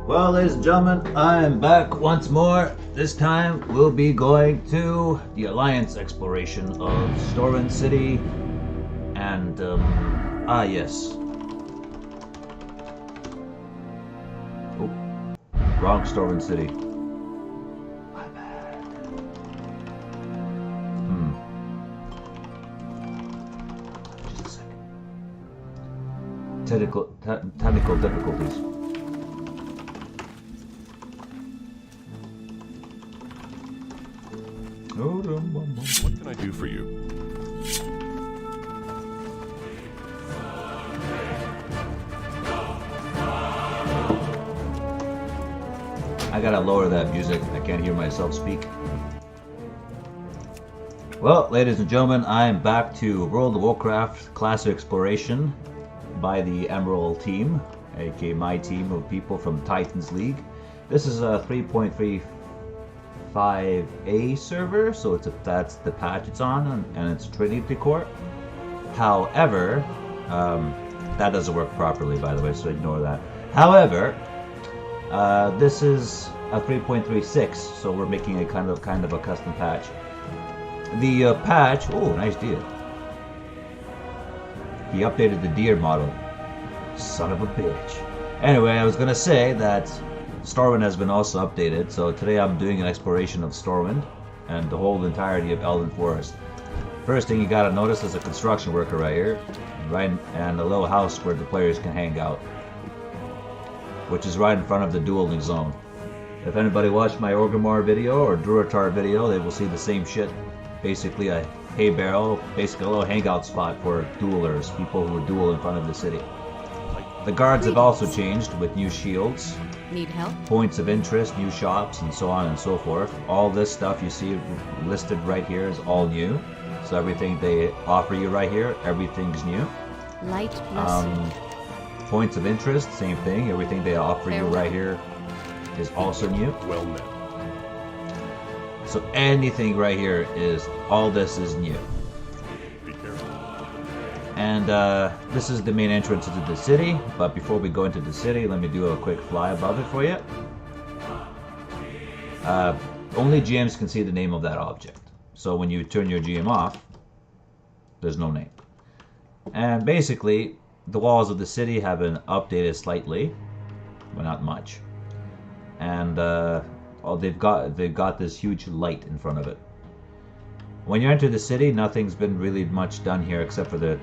Well, ladies and gentlemen, I am back once more. This time we'll be going to the Alliance exploration of Stormwind City and, yes. Oh, wrong Stormwind City. My bad. Just a second. Technical difficulties. What can I do for you? I gotta lower that music. I can't hear myself speak. Well, ladies and gentlemen, I am back to World of Warcraft Classic Exploration by the Emerald team, aka my team of people from Titans League. This is a 3.35A server, so that's the patch it's on, and it's Trinity Core. However, that doesn't work properly, by the way, so ignore that. However, this is a 3.36, so we're making a kind of a custom patch. The patch, oh, nice deer. He updated the deer model. Son of a bitch. Anyway, I was gonna say that Stormwind has been also updated, so today I'm doing an exploration of Stormwind and the whole entirety of Elwynn Forest. First thing you gotta notice is a construction worker right here, and a little house where the players can hang out, which is right in front of the dueling zone. If anybody watched my Orgrimmar video or Durotar video, they will see the same shit. Basically a hay barrel, basically a little hangout spot for duelers, people who duel in front of the city. The guards have also changed with new shields, need help? Points of interest, new shops, and so on and so forth. All this stuff you see listed right here is all new. So everything they offer you right here, everything's new. Light plus Points of interest, same thing. Everything they offer you right here is also new. Well met. So anything right here is, all this is new. Be careful. And this is the main entrance into the city, but before we go into the city, let me do a quick fly above it for you. Only GMs can see the name of that object. So when you turn your GM off, there's no name. And basically, the walls of the city have been updated slightly, but not much. And they've got this huge light in front of it. When you enter the city, nothing's been really much done here except for the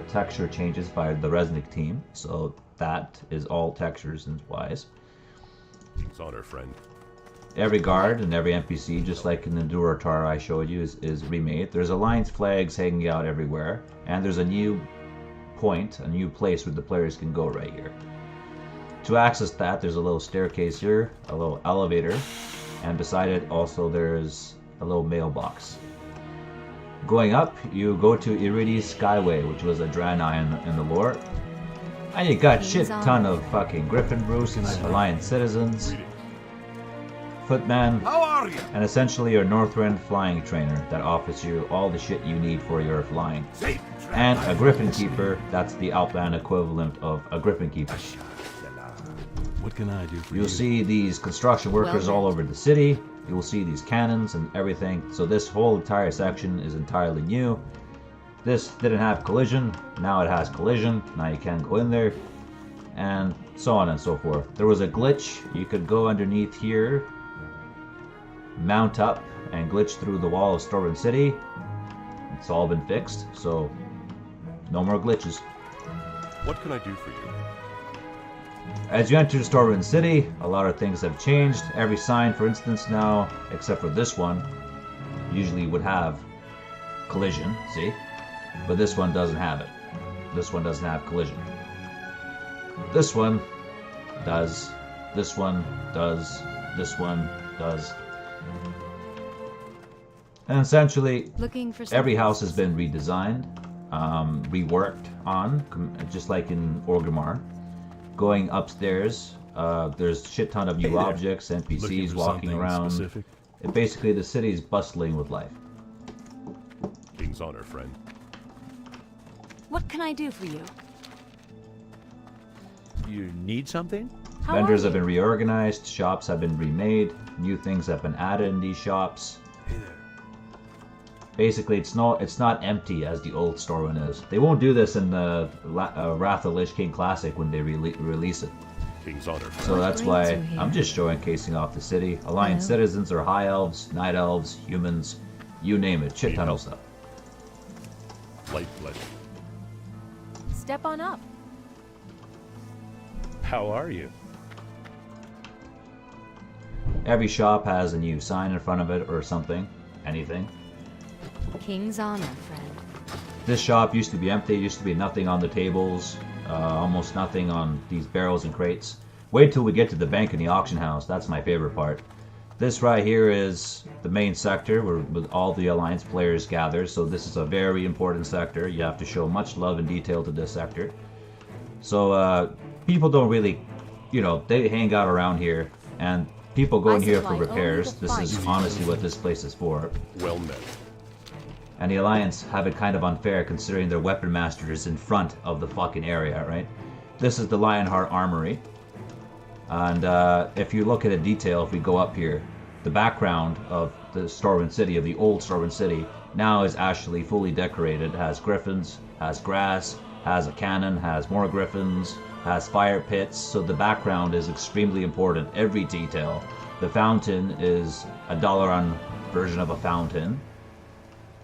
texture changes by the Resnick team. So that is all textures and wise. King's honor, friend. Every guard and every NPC, just like in the Durotar I showed you, is remade. There's Alliance flags hanging out everywhere, and there's a new point, a new place where the players can go right here. To access that, there's a little staircase here, a little elevator, and beside it also there's a little mailbox. Going up, you go to Iridi's Skyway, which was a Draenei in the lore. And you got shit ton of fucking Griffin Roosts, Alliance citizens, footmen, and essentially your Northrend flying trainer that offers you all the shit you need for your flying. And a Griffin Keeper, that's the Outland equivalent of a Griffin Keeper. What can I do for you? You'll see these construction workers all over the city. You will see these cannons and everything. So this whole entire section is entirely new. This didn't have collision. Now it has collision. Now you can't go in there. And so on and so forth. There was a glitch. You could go underneath here, mount up, and glitch through the wall of Stormwind City. It's all been fixed. So no more glitches. What can I do for you? As you enter Stormwind City, a lot of things have changed. Every sign, for instance, now, except for this one, usually would have collision, see? But this one doesn't have it. This one doesn't have collision. This one does. This one does. This one does. And essentially, every house has been redesigned, reworked on, just like in Orgrimmar. Going upstairs, there's a shit ton of new objects, NPCs walking around. Basically, the city is bustling with life. King's honor, friend. What can I do for you? You need something? How Vendors are have you? been reorganized, shops have been remade, new things have been added in these shops. Hey there. Basically, it's not empty as the old Stormwind is. They won't do this in the Wrath of Lich King Classic when they release it. King's honor, friend. So that's brings why you here? I'm just showcasing off the city. Alliance Hello? citizens are high elves, night elves, humans, you name it, shit ton of stuff. Light pleasure. Step on up. How are you? Every shop has a new sign in front of it or something, anything. King's honor, friend. This shop used to be empty, used to be nothing on the tables, almost nothing on these barrels and crates. Wait till we get to the bank and the auction house, that's my favorite part. This right here is the main sector where all the Alliance players gather, so this is a very important sector. You have to show much love and detail to this sector. So people don't really, they hang out around here, and people go in here for supply only repairs. the This is finest. honestly what this place is for. Well met. And the Alliance have it kind of unfair considering their weapon master is in front of the fucking area, right? This is the Lionheart Armory. And if you look at the detail, if we go up here, the background of the Stormwind City, of the old Stormwind City, now is actually fully decorated. It has griffins, has grass, has a cannon, has more griffins, has fire pits, so the background is extremely important, every detail. The fountain is a Dalaran version of a fountain,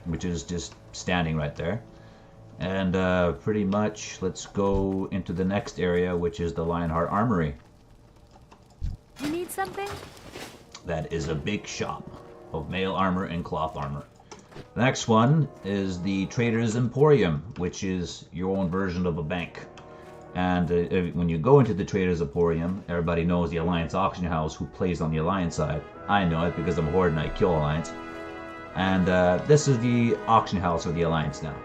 which is just standing right there. And pretty much, let's go into the next area, which is the Lionheart Armory. You need something? That is a big shop of mail armor and cloth armor. The next one is the Trader's Emporium, which is your own version of a bank. And when you go into the Trader's Emporium, everybody knows the Alliance auction house who plays on the Alliance side. I know it because I'm a Horde and I kill Alliance. And this is the auction house of the Alliance now.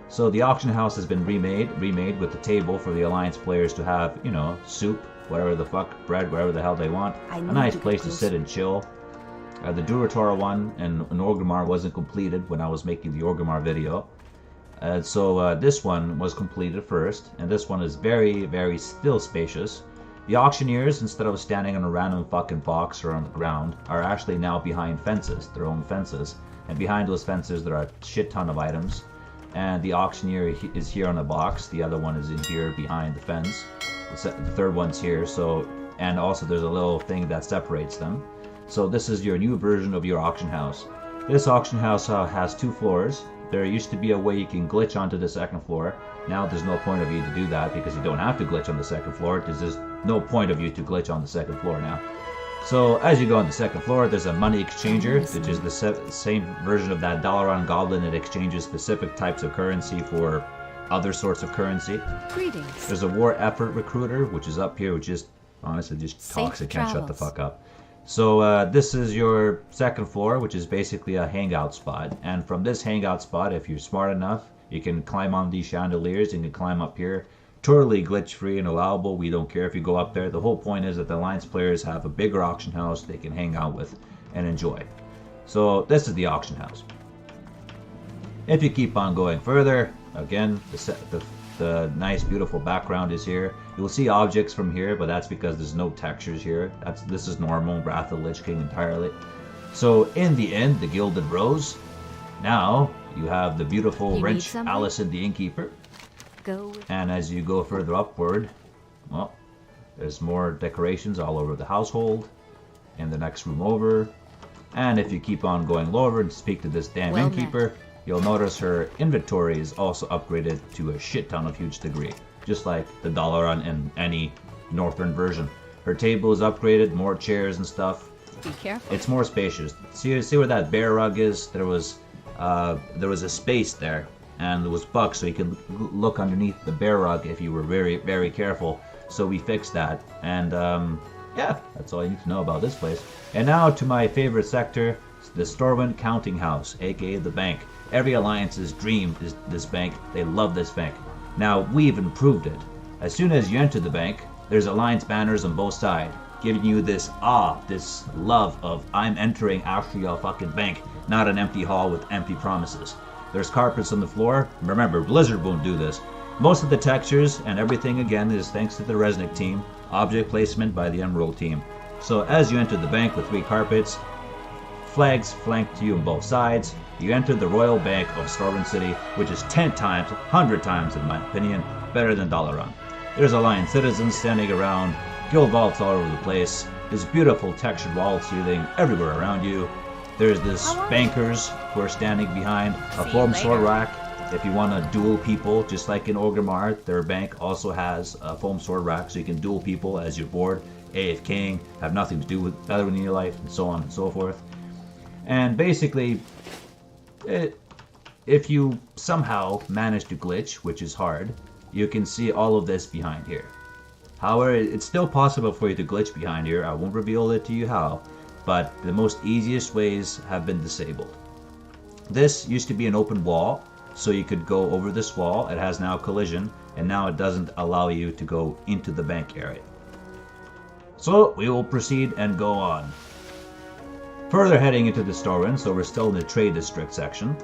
So the auction house has been remade with the table for the Alliance players to have, soup, whatever the fuck, bread, whatever the hell they want. A nice place to sit and chill. The Durotar one in Orgrimmar wasn't completed when I was making the Orgrimmar video. So this one was completed first, and this one is very, very still spacious. The auctioneers, instead of standing on a random fucking box or on the ground, are actually now behind fences, their own fences. And behind those fences there are a shit ton of items. And the auctioneer is here on a box, the other one is in here behind the fence. The third one's here, and also there's a little thing that separates them. So this is your new version of your auction house. This auction house has 2 floors. There used to be a way you can glitch onto the second floor. Now there's no point of you to do that because you don't have to glitch on the second floor. There's just no point of you to glitch on the second floor now. So as you go on the second floor, there's a money exchanger, which is the same version of that Dalaran Goblin. It exchanges specific types of currency for other sorts of currency. Greetings. There's a war effort recruiter, which is up here, which is honestly just talks. It can't shut the travels. fuck up. So this is your second floor, which is basically a hangout spot. And from this hangout spot, if you're smart enough, you can climb on these chandeliers and you can climb up here. Totally glitch free and allowable. We don't care if you go up there. The whole point is that the Alliance players have a bigger auction house they can hang out with and enjoy. So this is the auction house. If you keep on going further, again, the nice beautiful background is here. You'll see objects from here, but that's because there's no textures here. This is normal Wrath of Lich King entirely. So in the end, the Gilded Rose. Now you have the beautiful You need Wrench something? Allison the Innkeeper. Go with And as you go further upward, well, there's more decorations all over the household. In the next room over. And if you keep on going lower and speak to this damn Well innkeeper, you'll notice her inventory is also upgraded to a shit ton of huge degree. Just like the Dalaran in any northern version. Her table is upgraded, more chairs and stuff. be careful. It's more spacious. See where that bear rug is? There was a space there, and there was bugs, so you could look underneath the bear rug if you were very, very careful. So we fixed that, and yeah, that's all you need to know about this place. And now to my favorite sector, the Stormwind Counting House, aka the bank. Every Alliance's dream is this bank. They love this bank. Now we've improved it. As soon as you enter the bank, there's Alliance banners on both sides, giving you this this love of I'm entering actually a fucking bank, not an empty hall with empty promises. There's carpets on the floor. Remember, Blizzard won't do this. Most of the textures and everything again is thanks to the Resnick team, object placement by the Emerald team. So as you enter the bank with 3 carpets, flags flanked you on both sides, you enter the Royal Bank of Stormwind City, which is 10 times, 100 times in my opinion, better than Dalaran. There's Alliance citizens standing around, guild vaults all over the place, there's beautiful textured wall ceiling everywhere around you. There's this bankers who are standing behind a foam sword rack. If you want to duel people, just like in Orgrimmar, their bank also has a foam sword rack, so you can duel people as you're bored, AFKing, have nothing to do with feathering in your life, and so on and so forth. And basically, if you somehow manage to glitch, which is hard, you can see all of this behind here. However, it's still possible for you to glitch behind here. I won't reveal it to you how, but the most easiest ways have been disabled. This used to be an open wall, so you could go over this wall. It has now collision, and now it doesn't allow you to go into the bank area. So we will proceed and go on. Further heading into the Stormwind, so we're still in the trade district section.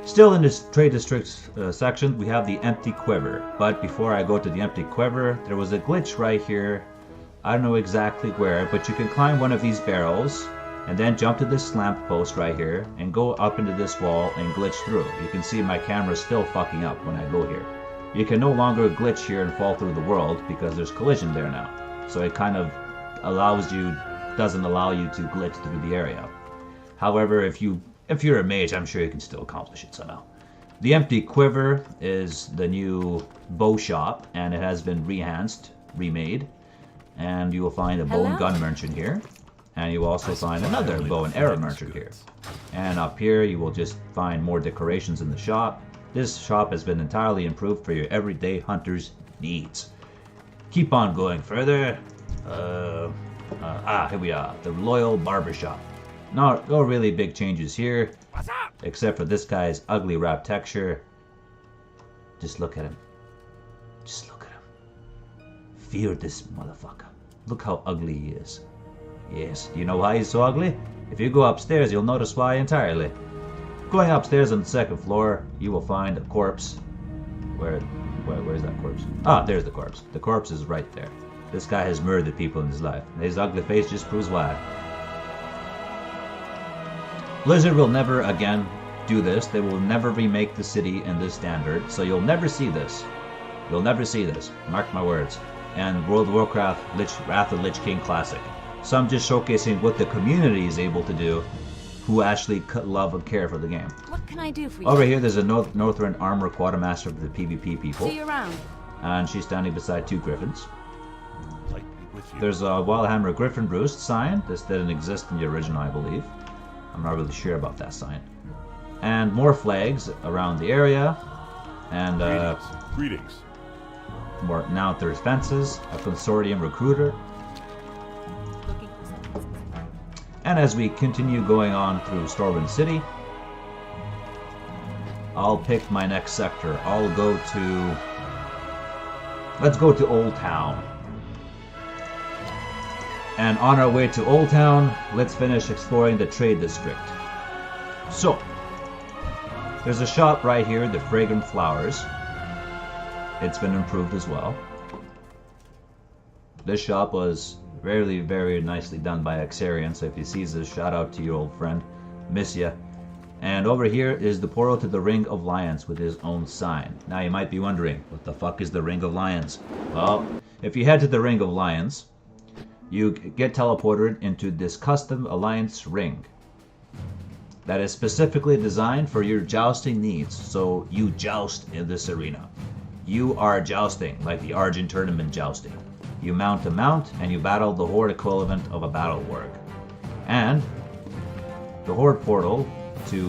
Still in this trade district section, we have the empty quiver. But before I go to the empty quiver, there was a glitch right here. I don't know exactly where, but you can climb one of these barrels and then jump to this lamp post right here and go up into this wall and glitch through. You can see my camera is still fucking up when I go here. You can no longer glitch here and fall through the world because there's collision there now. So it kind of doesn't allow you to glitch through the area. However, if you're a mage, I'm sure you can still accomplish it somehow. The empty quiver is the new bow shop, and it has been remade. And you will find a bow and gun merchant here. And you will also find another bow and arrow merchant here. And up here you will just find more decorations in the shop. This shop has been entirely improved for your everyday hunter's needs. Keep on going further. Here we are, the Loyal Barber Shop. No really big changes here, except for this guy's ugly wrap texture. Just look at him. Just look at him. Fear this motherfucker. Look how ugly he is. Yes, you know why he's so ugly? If you go upstairs, you'll notice why entirely. Going upstairs on the 2nd floor, you will find a corpse. Where's that corpse? Ah, there's the corpse. The corpse is right there. This guy has murdered people in his life. His ugly face just proves why. Blizzard will never again do this. They will never remake the city in this standard, so you'll never see this. You'll never see this. Mark my words. And World of Warcraft Wrath of the Lich King Classic. So I'm just showcasing what the community is able to do, who actually love and care for the game. What can I do for you? Over here, there's a Northern Armor Quartermaster for the PvP people. See you around. And she's standing beside 2 griffins. Light be with you. There's a Wildhammer Griffin Roost sign. This didn't exist in the original, I believe. I'm not really sure about that sign. And more flags around the area. And Greetings. more. Now there's fences, a consortium recruiter. And as we continue going on through Stormwind City, I'll pick my next sector. Let's go to Old Town. And on our way to Old Town, let's finish exploring the trade district. So, there's a shop right here, the Fragrant Flowers. It's been improved as well. This shop was very, very nicely done by Xarian, so if he sees this, shout out to your old friend. Miss ya. And over here is the portal to the Ring of Lions with his own sign. Now you might be wondering, what the fuck is the Ring of Lions? Well, if you head to the Ring of Lions, you get teleported into this custom Alliance ring that is specifically designed for your jousting needs. So you joust in this arena. You are jousting, like the Argent Tournament jousting. You mount a mount, and you battle the Horde equivalent of a battle warg. And the Horde portal to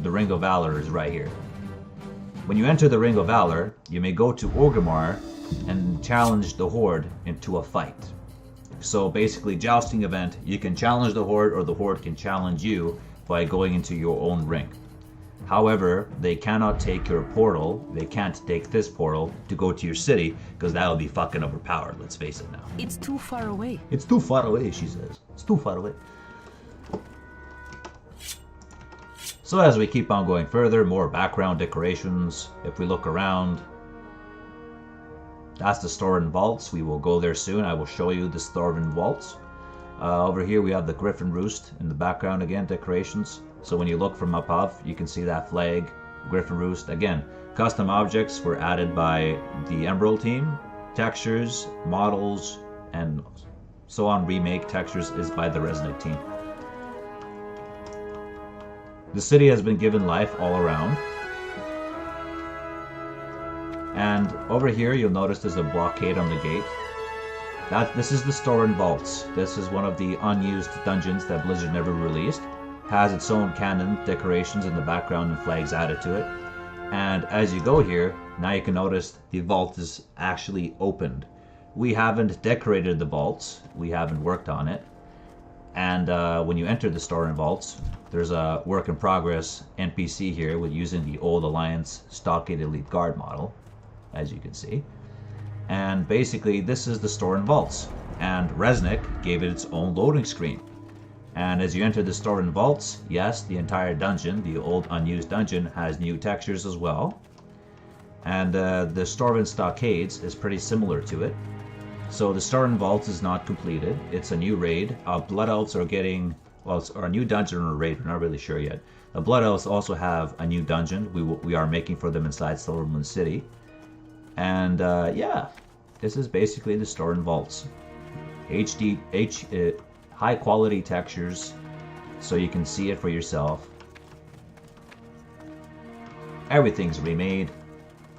the Ring of Valor is right here. When you enter the Ring of Valor, you may go to Orgrimmar and challenge the Horde into a fight. So basically, jousting event, you can challenge the Horde, or the Horde can challenge you by going into your own ring. However, they cannot take your portal, they can't take this portal to go to your city, because that would be fucking overpowered, let's face it now. It's too far away. It's too far away, she says. It's too far away. So as we keep on going further, more background decorations. If we look around, That's the Stormwind Vaults. We will go there soon. I will show you the Stormwind Vaults. Over here we have the Griffin Roost in the background again, decorations. So when you look from above, you can see that flag, Griffin Roost. Again, custom objects were added by the Emerald team. Textures, models, and so on remake textures is by the Resnick team. The city has been given life all around. And over here you'll notice there's a blockade on the gate. This is the Stormwind Vaults. This is one of the unused dungeons that Blizzard never released. Has its own cannon, decorations in the background and flags added to it. And as you go here, now you can notice the vault is actually opened. We haven't decorated the vaults. We haven't worked on it. And when you enter the Stormwind Vaults, there's a work in progress NPC here with using the old Alliance Stockade Elite Guard model, as you can see. And basically this is the Stormwind Vaults, and Resnick gave it its own loading screen. And as you enter the Stormwind Vaults, yes, the entire dungeon, the old unused dungeon, has new textures as well. And the Stormwind Stockades is pretty similar to it. So the Stormwind Vaults is not completed. It's a new raid. Blood Elves are getting, well, it's a new dungeon or raid, we're not really sure yet. The Blood Elves also have a new dungeon we are making for them inside Stormwind City. And yeah, this is basically the Stormwind Vaults. High quality textures, so you can see it for yourself. Everything's remade.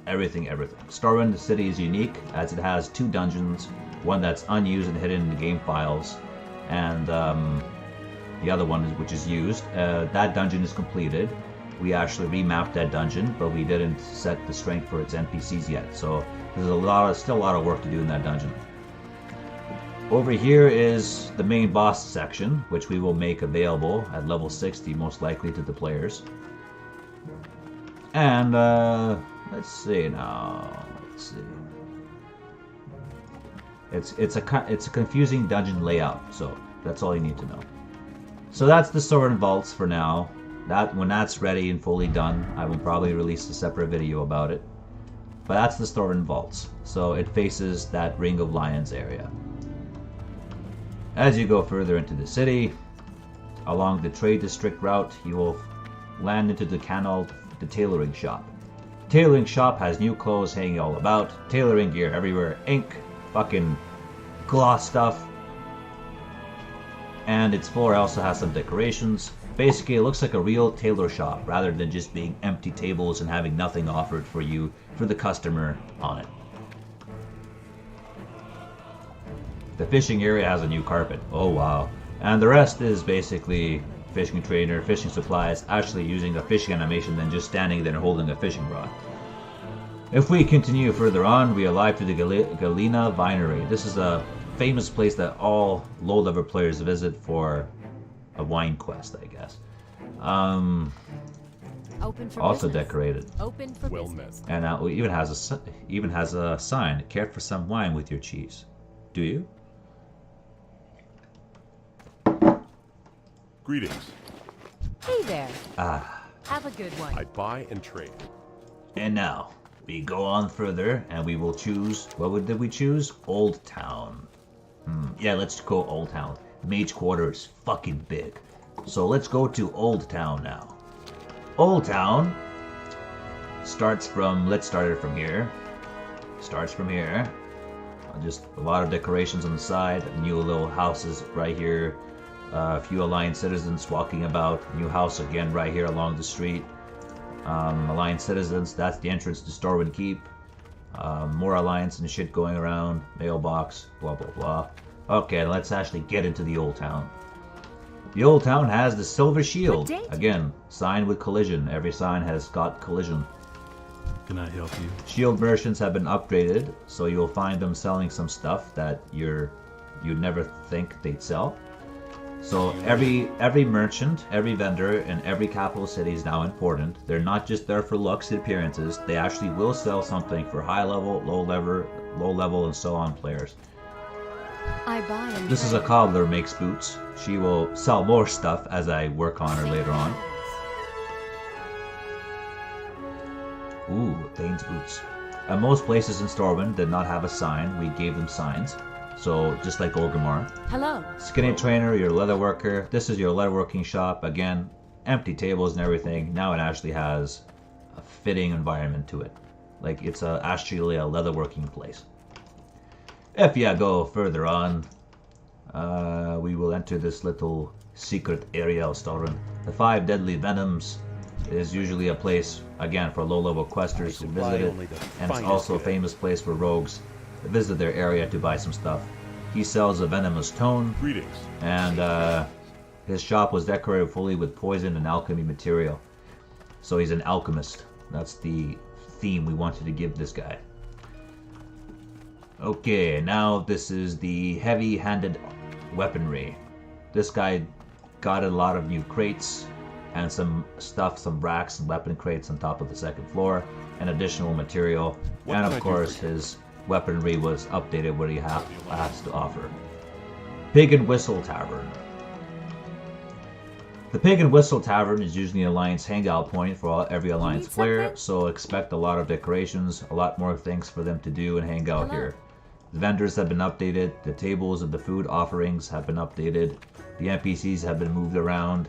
Everything. Stormwind City is unique as it has two dungeons, one that's unused and hidden in the game files, and the other one which is used. That dungeon is completed. We actually remapped that dungeon, but we didn't set the strength for its NPCs yet, so there's still a lot of work to do in that dungeon. Over here is the main boss section, which we will make available at level 60, most likely to the players. And let's see now. Let's see. It's a confusing dungeon layout, so that's all you need to know. So that's the Stormwind Vaults for now. When that's ready and fully done, I will probably release a separate video about it. But that's the Stormwind Vaults. So it faces that Ring of Lions area. As you go further into the city, along the trade district route, you will land into the tailoring shop. Tailoring shop has new clothes hanging all about, tailoring gear everywhere, ink, fucking gloss stuff, and its floor also has some decorations. Basically, it looks like a real tailor shop rather than just being empty tables and having nothing offered for the customer on it. The fishing area has a new carpet. Oh wow. And the rest is basically fishing trainer, fishing supplies, actually using a fishing animation than just standing there holding a fishing rod. If we continue further on, we arrive to the Galena Vinery. This is a famous place that all low-level players visit for a wine quest, I guess. Open for also business. Decorated. Open for Well business. met. And even has a sign. Care for some wine with your cheese? Do you? Greetings. Hey there. Ah. Have a good one. I buy and trade. And now we go on further, and we will choose. Did we choose? Old Town. Yeah, let's go Old Town. Mage Quarter is fucking big, so let's go to Old Town now. Old Town starts from. Let's start it from here. Starts from here. Just a lot of decorations on the side. New little houses right here. A few Alliance citizens walking about. New house again right here along the street. Alliance citizens, that's the entrance to Stormwind Keep. More Alliance and shit going around. Mailbox, blah blah blah. Okay, let's actually get into the Old Town. The Old Town has the Silver Shield. Again, sign with collision. Every sign has got collision. Can I help you? Shield merchants have been upgraded, so you'll find them selling some stuff that you'd never think they'd sell. So every merchant, every vendor, in every capital city is now important. They're not just there for looks and appearances. They actually will sell something for high level, low level, and so on players. I buy and This is a trade. cobbler makes boots. She will sell more stuff as I work on her later on. Ooh, Thane's boots. most places in Stormwind did not have a sign. We gave them signs. So just like Orgrimmar. Hello. Skinny trainer, your leatherworker. This is your leatherworking shop. Again, empty tables and everything. Now it actually has a fitting environment to it. Like it's actually a leatherworking place. If you go further on, we will enter this little secret area of Stormwind. The 5 Deadly Venoms is usually a place, again, for low-level questers to visit it, and it's also a famous place for rogues to visit their area to buy some stuff. He sells a venomous tone, Greetings. and his shop was decorated fully with poison and alchemy material. So he's an alchemist. That's the theme we wanted to give this guy. Okay, now this is the heavy-handed weaponry. This guy got a lot of new crates and some stuff, some racks and weapon crates on top of the second floor, and additional material. And of course his weaponry was updated what he has to offer. Pig and Whistle Tavern. The Pig and Whistle Tavern is usually an Alliance hangout point for every Alliance player, so expect a lot of decorations, a lot more things for them to do and hang out here. The vendors have been updated, the tables of the food offerings have been updated, the NPCs have been moved around,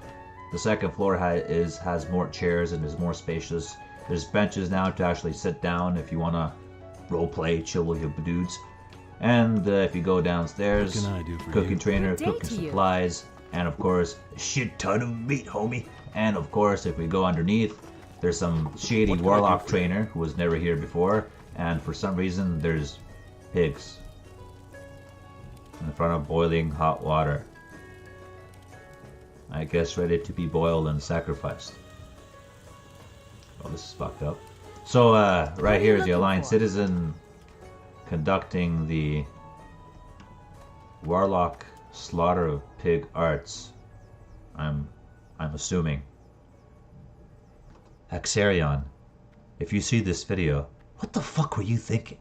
the second floor has more chairs and is more spacious. There's benches now to actually sit down if you want to roleplay, chill with your dudes. And if you go downstairs, What can I do for cooking you? trainer, Good day cooking to you. supplies, and of course, a shit ton of meat, homie. And of course, if we go underneath, there's some shady What can I do warlock for you? trainer who was never here before, and for some reason, there's pigs in front of boiling hot water. I guess ready to be boiled and sacrificed. Oh, this is fucked up. So, right here is the looking Alliance for? citizen conducting the warlock slaughter of pig arts. I'm assuming. Axarion, if you see this video, what the fuck were you thinking?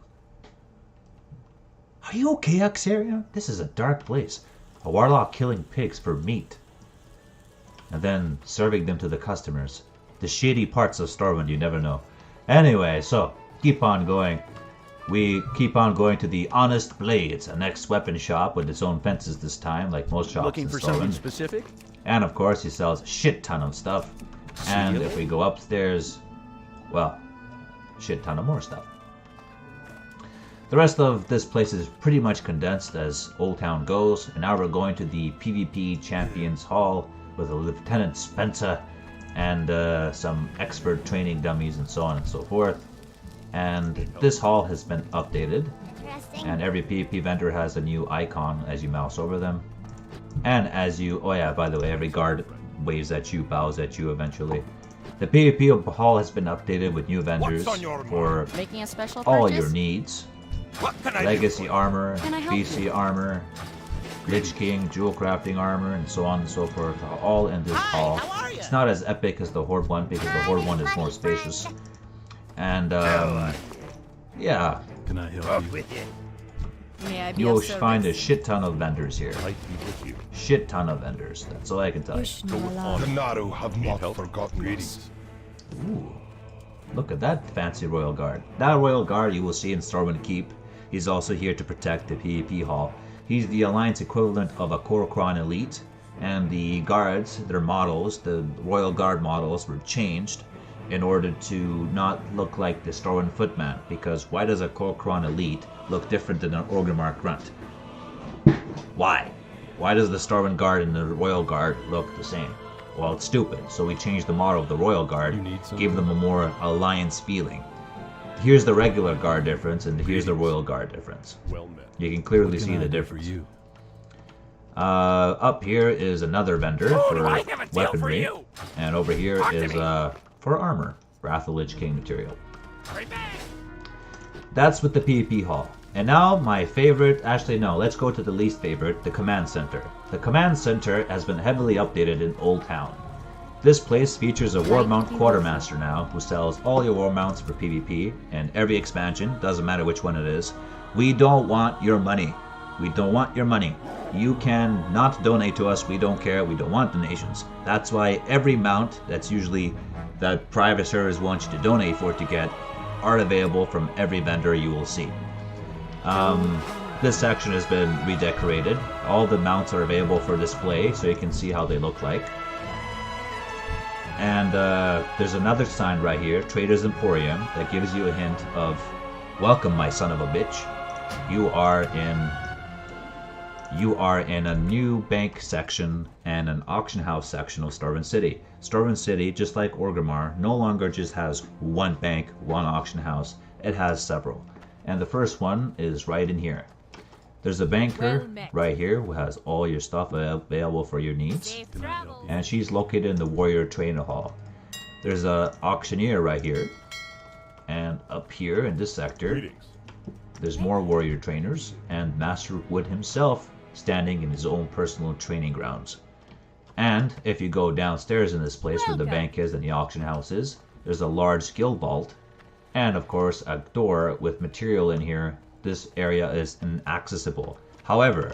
Are you okay, Axarion? This is a dark place. A warlock killing pigs for meat. And then serving them to the customers. The shady parts of Stormwind, you never know. Anyway, so, keep on going. We keep on going to the Honest Blades, a next weapon shop with its own fences this time, like most shops Looking in for something Stormwind. specific? And of course, he sells a shit ton of stuff. And if we go upstairs, well, shit ton of more stuff. The rest of this place is pretty much condensed as Old Town goes, and now we're going to the PvP Champions Hall with a Lieutenant Spencer and some expert training dummies and so on and so forth. And this hall has been updated, and every PvP vendor has a new icon as you mouse over them. And as you, oh yeah, by the way, every guard waves at you, bows at you eventually. The PvP hall has been updated with new vendors What's on your for Making a special all purchase? your needs. What can I Legacy do for armor, Can I help BC you? armor, Lich King, jewel crafting armor, and so on and so forth, all in this hall. how are ya? It's not as epic as the Horde one because the Horde one is more spacious. And yeah, Can I help you? With you. May I be you'll of service? find a shit ton of vendors here. you? Light be with you. Shit ton of vendors. That's all I can tell you. Go with honor. The Naru have Need not help? forgotten Greetings. us. Ooh. Look at that fancy Royal Guard. That Royal Guard you will see in Stormwind Keep. He's also here to protect the PvP hall. He's the Alliance equivalent of a Korokron Elite, and the guards, their models, the Royal Guard models, were changed in order to not look like the Stormwind Footman, because why does a Korokron Elite look different than an Orgrimmar Grunt? Why? Why does the Stormwind Guard and the Royal Guard look the same? Well, it's stupid, so we changed the model of the Royal Guard, You need something? gave them a more Alliance feeling. Here's the regular guard difference, and here's the Royal Guard difference. Well met. You can clearly What can see I the do for difference. you? Up here is another vendor for weaponry, and over here is for armor, Wrath of Lich King material. That's with the PvP hall. And now my favorite, actually no, let's go to the least favorite, the command center. The command center has been heavily updated in Old Town. This place features a war mount quartermaster now who sells all your war mounts for PvP and every expansion, doesn't matter which one it is. We don't want your money. We don't want your money. You can not donate to us, we don't care, we don't want donations. That's why every mount that's usually that private servers want you to donate for to get art available from every vendor you will see. This section has been redecorated. All the mounts are available for display, so you can see how they look like. And there's another sign right here, Trader's Emporium, that gives you a hint of, welcome, my son of a bitch. You are in a new bank section and an auction house section of Stormwind City. Stormwind City, just like Orgrimmar, no longer just has one bank, one auction house. It has several. And the first one is right in here. There's a banker right here who has all your stuff available for your needs. And she's located in the Warrior Trainer Hall. There's a auctioneer right here. And up here in this sector, there's more warrior trainers and Master Wood himself standing in his own personal training grounds. And if you go downstairs in this place where the bank is and the auction house is, there's a large skill vault and of course a door with material in here. This area is inaccessible. However,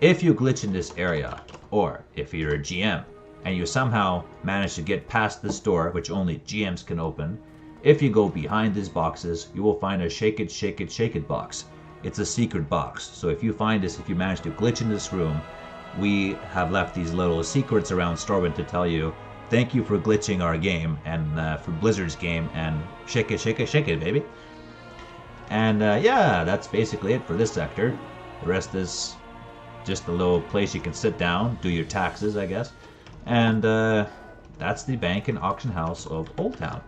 if you glitch in this area, or if you're a GM and you somehow manage to get past this door, which only GMs can open, if you go behind these boxes, you will find a shake it, shake it, shake it box. It's a secret box. So if you find this, if you manage to glitch in this room, we have left these little secrets around Stormwind to tell you, thank you for glitching our game and for Blizzard's game, and shake it, shake it, shake it, baby. And yeah, that's basically it for this sector. The rest is just a little place you can sit down, do your taxes, I guess. And that's the bank and auction house of Old Town.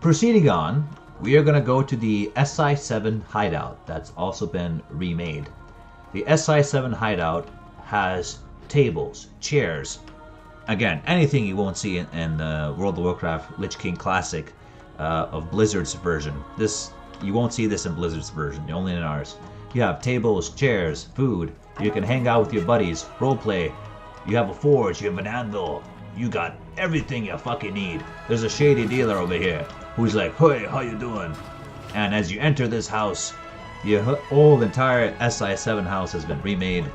Proceeding on, we are going to go to the SI7 hideout that's also been remade. The SI7 hideout has tables, chairs, again, anything you won't see in the World of Warcraft Lich King Classic of Blizzard's version. You won't see this in Blizzard's version, only in ours. You have tables, chairs, food, you can hang out with your buddies, roleplay, you have a forge, you have an anvil, you got everything you fucking need. There's a shady dealer over here who's like, hey, how you doing? And as you enter this house, the whole entire SI7 house has been remade.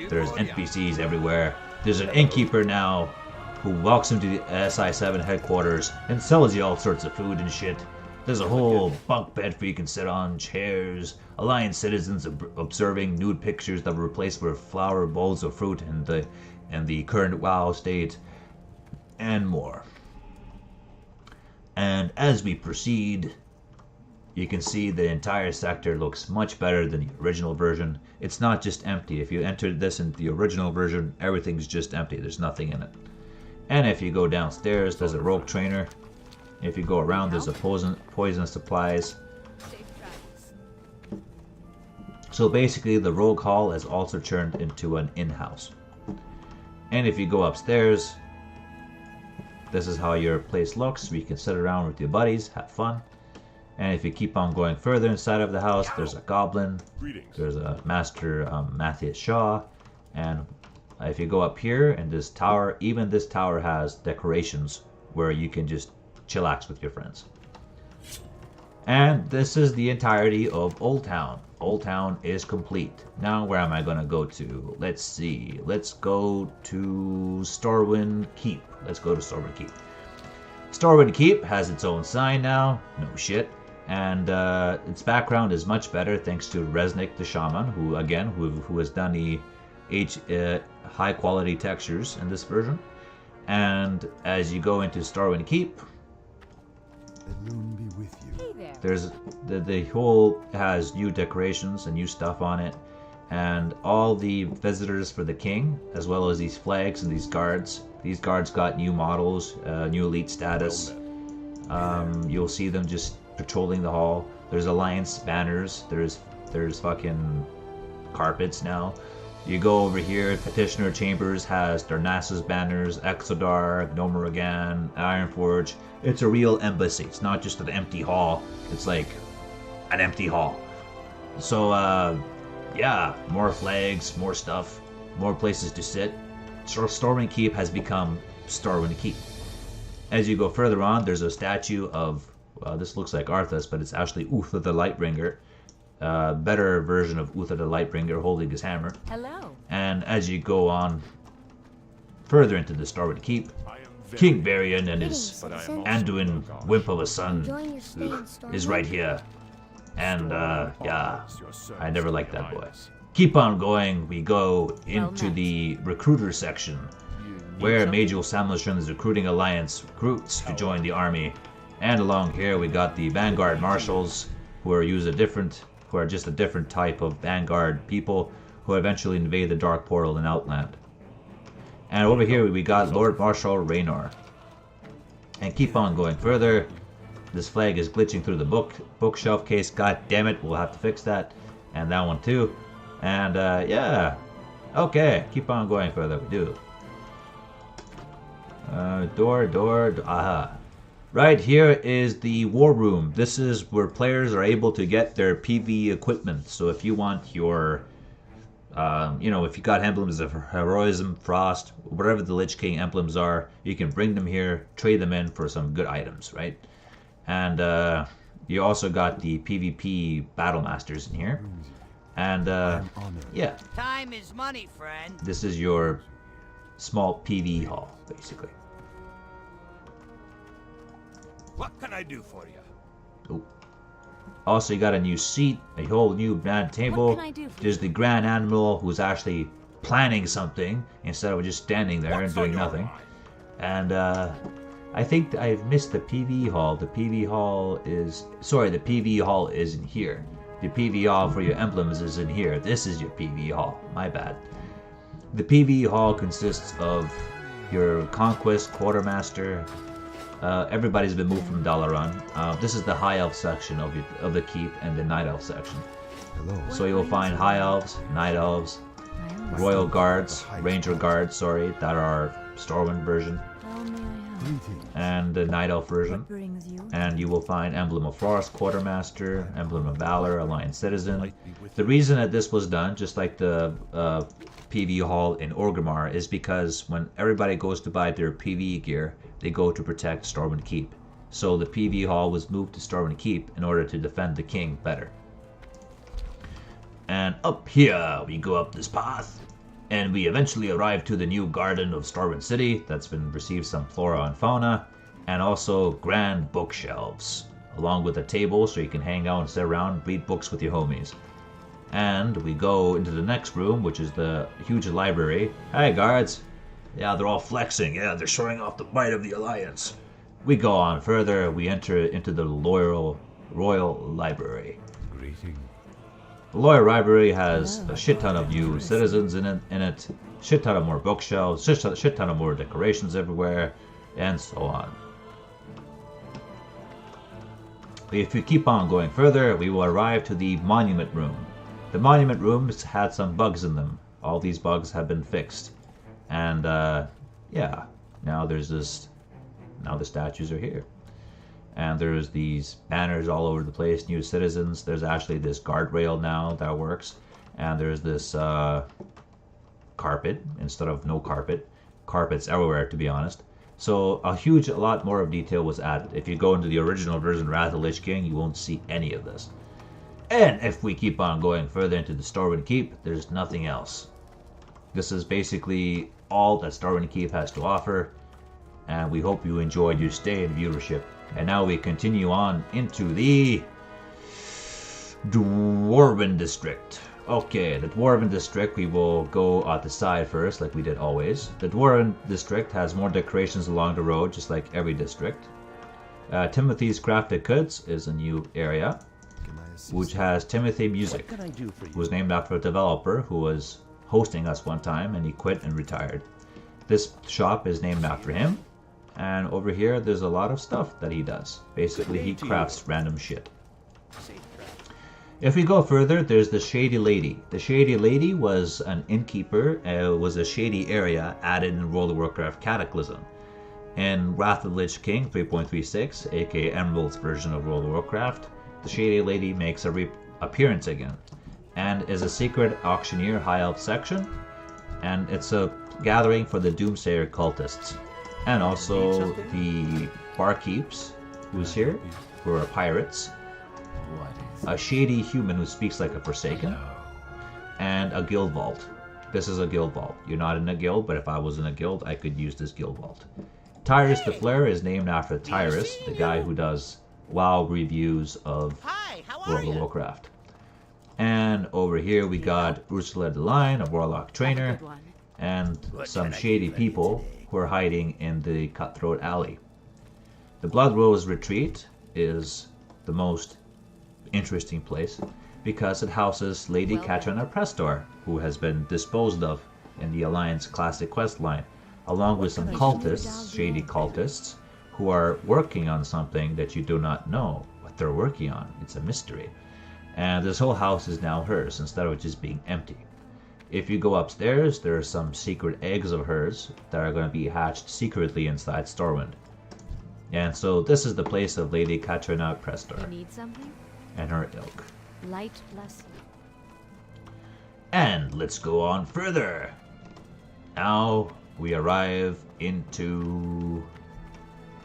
There's NPCs everywhere. There's an innkeeper now who walks into the SI7 headquarters and sells you all sorts of food and shit. There's a whole bunk bed for you can sit on, chairs, Alliance citizens observing nude pictures that were replaced with flower bowls of fruit and the current WoW state, and more. And as we proceed, you can see the entire sector looks much better than the original version. It's not just empty. If you entered this in the original version, everything's just empty. There's nothing in it. And if you go downstairs, there's a rogue trainer. If you go around, there's a poison supplies. So basically, the rogue hall has also turned into an in-house. And if you go upstairs, this is how your place looks. You can sit around with your buddies, have fun. And if you keep on going further inside of the house, there's a goblin. There's a Master Matthias Shaw. And if you go up here in this tower, even this tower has decorations where you can just chillax with your friends. And this is the entirety of Old Town. Old Town is complete. Now where am I going to go to? Let's see. Let's go to Stormwind Keep. Let's go to Stormwind Keep. Stormwind Keep has its own sign now. No shit. And its background is much better thanks to Resnick the Shaman, who has done the high quality textures in this version. And as you go into Stormwind Keep, Elwynn be with you. Hey there. there's the whole has new decorations and new stuff on it, and all the visitors for the king, as well as these flags and these guards. These guards got new models, new elite status. You'll see them just patrolling the hall. There's alliance banners. There's fucking carpets now. You go over here, Petitioner Chambers has Darnassus banners, Exodar, Gnomaragan, Ironforge. It's a real embassy. It's not just an empty hall. It's like an empty hall. So, yeah, more flags, more stuff, more places to sit. Stormwind Keep has become Stormwind Keep. As you go further on, there's a statue of, this looks like Arthas, but it's actually Uther the Lightbringer. Better version of Uther the Lightbringer holding his hammer. Hello. And as you go on further into the Stormwind Keep, King Varian and his But I am also Anduin no god. wimp of a son Enjoying your stay in Stormwind? is right here. And, yeah, Honors your service I never to liked the that boy. Alliance. Keep on going, we go into met. the recruiter section, You need where something? Major Samlishun is recruiting Alliance recruits to join the army. And along here we got the Vanguard Marshals, who are just a different type of Vanguard people who eventually invade the Dark Portal in Outland. And over here we got Lord Marshal Raynor. And keep on going further. This flag is glitching through the bookshelf case. God damn it, we'll have to fix that. And that one too. And yeah. Okay, keep on going further. We do. Door, aha. Right here is the war room. This is where players are able to get their PvE equipment. So if you want your, if you got emblems of Heroism, Frost, whatever the Lich King emblems are, you can bring them here, trade them in for some good items, right? And you also got the PvP Battle Masters in here. And yeah, Time is money, friend. this is your small PvE hall, basically. What can I do for you? Oh. Also, you got a new seat, a whole new grand table. can I do for There's the Grand Admiral who's actually planning something instead of just standing there What's and doing on your nothing. mind? And I think I've missed the PvE hall. The PvE hall isn't here. The PvE hall for your emblems is in here. This is your PvE hall. My bad. The PvE hall consists of your Conquest, Quartermaster. Everybody's been moved from Dalaran. This is the High Elf section of the keep and the Night Elf section. So you'll find High Elves, Night Elves, Royal Guards, Ranger Guards, that are Stormwind version, Tell me I have. and the Night Elf version. What brings you? And you will find Emblem of Frost, Quartermaster, Emblem of Valor, Alliance Citizen. The reason that this was done, just like the PvE hall in Orgrimmar, is because when everybody goes to buy their PvE gear, they go to protect Stormwind Keep. So the PvE hall was moved to Stormwind Keep in order to defend the king better. And up here, we go up this path, and we eventually arrive to the new garden of Stormwind City that's been received some flora and fauna, and also grand bookshelves, along with a table so you can hang out and sit around and read books with your homies. And we go into the next room, which is the huge library. Hey guards! Yeah, they're all flexing. Yeah, they're showing off the might of the Alliance. We go on further. We enter into the Royal Library. Greeting. The Royal Library has a shit ton of new citizens in it, shit ton of more bookshelves, shit ton of more decorations everywhere, and so on. If we keep on going further, we will arrive to the Monument Room. The Monument Rooms had some bugs in them. All these bugs have been fixed. And, yeah, now the statues are here. And there's these banners all over the place, new citizens. There's actually this guardrail now that works. And there's this, carpet instead of no carpet. Carpets everywhere, to be honest. So a lot more of detail was added. If you go into the original version Wrath of the Lich King, you won't see any of this. And if we keep on going further into the Stormwind Keep, there's nothing else. This is basically all that Stormwind Keep has to offer, and we hope you enjoyed your stay and viewership. And now we continue on into the Dwarven District. Okay, the Dwarven District, we will go at the side first, like we did always. The Dwarven District has more decorations along the road, just like every district. Timothy's Crafted Goods is a new area, which has Timothy Music, who was named after a developer who was hosting us one time, and he quit and retired. This shop is named after him, and over here there's a lot of stuff that he does. Basically, he crafts random shit. If we go further, there's the Shady Lady. The Shady Lady was an innkeeper, was a shady area added in World of Warcraft Cataclysm. In Wrath of the Lich King 3.36, aka Emerald's version of World of Warcraft, the Shady Lady makes a appearance again, and is a secret auctioneer high elf section, and it's a gathering for the Doomsayer cultists, and also the barkeeps, who's here, who are pirates, a shady human who speaks like a Forsaken, and a guild vault. This is a guild vault. You're not in a guild, but if I was in a guild, I could use this guild vault. Tyrus the Flare is named after Tyrus, the guy who does WoW reviews of Hi, how are World of you? Warcraft. And over here we got Ursula the Lion, a Warlock trainer, Good one. and some shady people who are hiding in the Cutthroat Alley. The Blood Rose Retreat is the most interesting place because it houses Lady Katrina Prestor, who has been disposed of in the Alliance Classic Quest line, along with some cultists, shady cultists, who are working on something that you do not know what they're working on. It's a mystery. And this whole house is now hers instead of just being empty. If you go upstairs, there are some secret eggs of hers that are going to be hatched secretly inside Stormwind. And so this is the place of Lady Katrina You Prestor need something? and her ilk. Light bless you. And let's go on further. Now we arrive into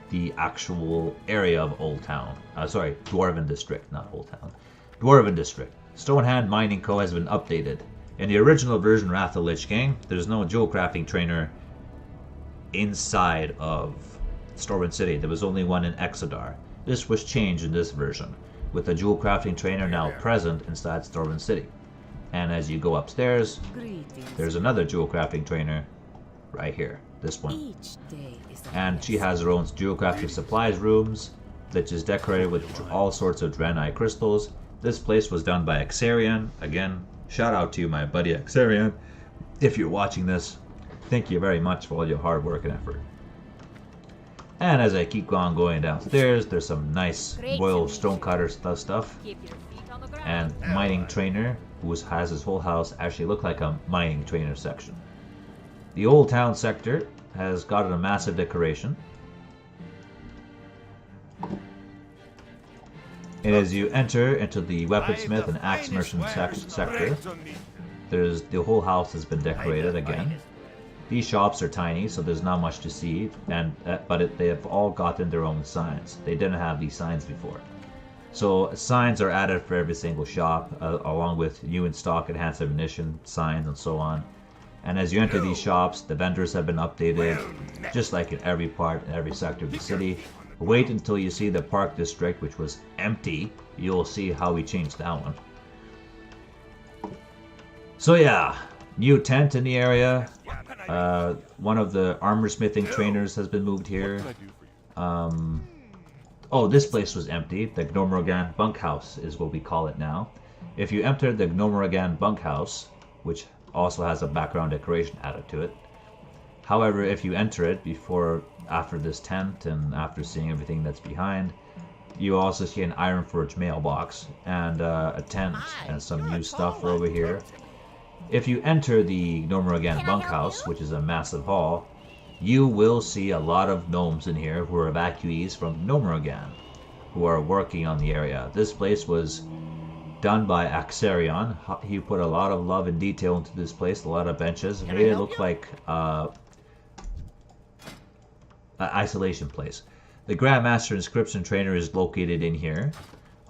the actual area of Old Town. Sorry, Dwarven District, not Old Town. Dwarven District. Stonehand Mining Co. has been updated. In the original version, Wrath of the Lich King, there's no jewel crafting trainer inside of Stormwind City. There was only one in Exodar. This was changed in this version, with the jewel crafting trainer now present inside Stormwind City. And as you go upstairs, there's another jewel crafting trainer right here, this one. Each day is a And she has her own jewel crafting supplies rooms, which is decorated with all sorts of Draenei crystals. This place was done by Xarian. Again, shout out to you, my buddy Xarian. If you're watching this, thank you very much for all your hard work and effort. And as I keep on going downstairs, there's some nice royal stonecutter stuff. keep your feet on the ground. And mining trainer, who has his whole house actually look like a mining trainer section. The old town sector has gotten a massive decoration. And as you enter into the weaponsmith and axe merchant sector, the whole house has been decorated again. These shops are tiny, so there's not much to see, but they have all gotten their own signs. They didn't have these signs before. So signs are added for every single shop, along with new in stock enhanced ammunition signs and so on. And as you enter these shops, the vendors have been updated, just like in every part and every sector of the city. Wait until you see the park district, which was empty. You'll see how we changed that one. So yeah, new tent in the area. One of the armor smithing trainers has been moved here. Oh, this place was empty. The Gnomorogan bunkhouse is what we call it now. If you enter the Gnomorogan bunkhouse, which also has a background decoration added to it. However, if you enter it after this tent and after seeing everything that's behind, you also see an Ironforge mailbox and a tent and some new stuff over here. If you enter the Gnomorogan bunkhouse, which is a massive hall, you will see a lot of gnomes in here who are evacuees from Gnomorogan, who are working on the area. This place was done by Xarian. He put a lot of love and detail into this place, a lot of benches, and made it look like an isolation place. The Grandmaster Inscription Trainer is located in here,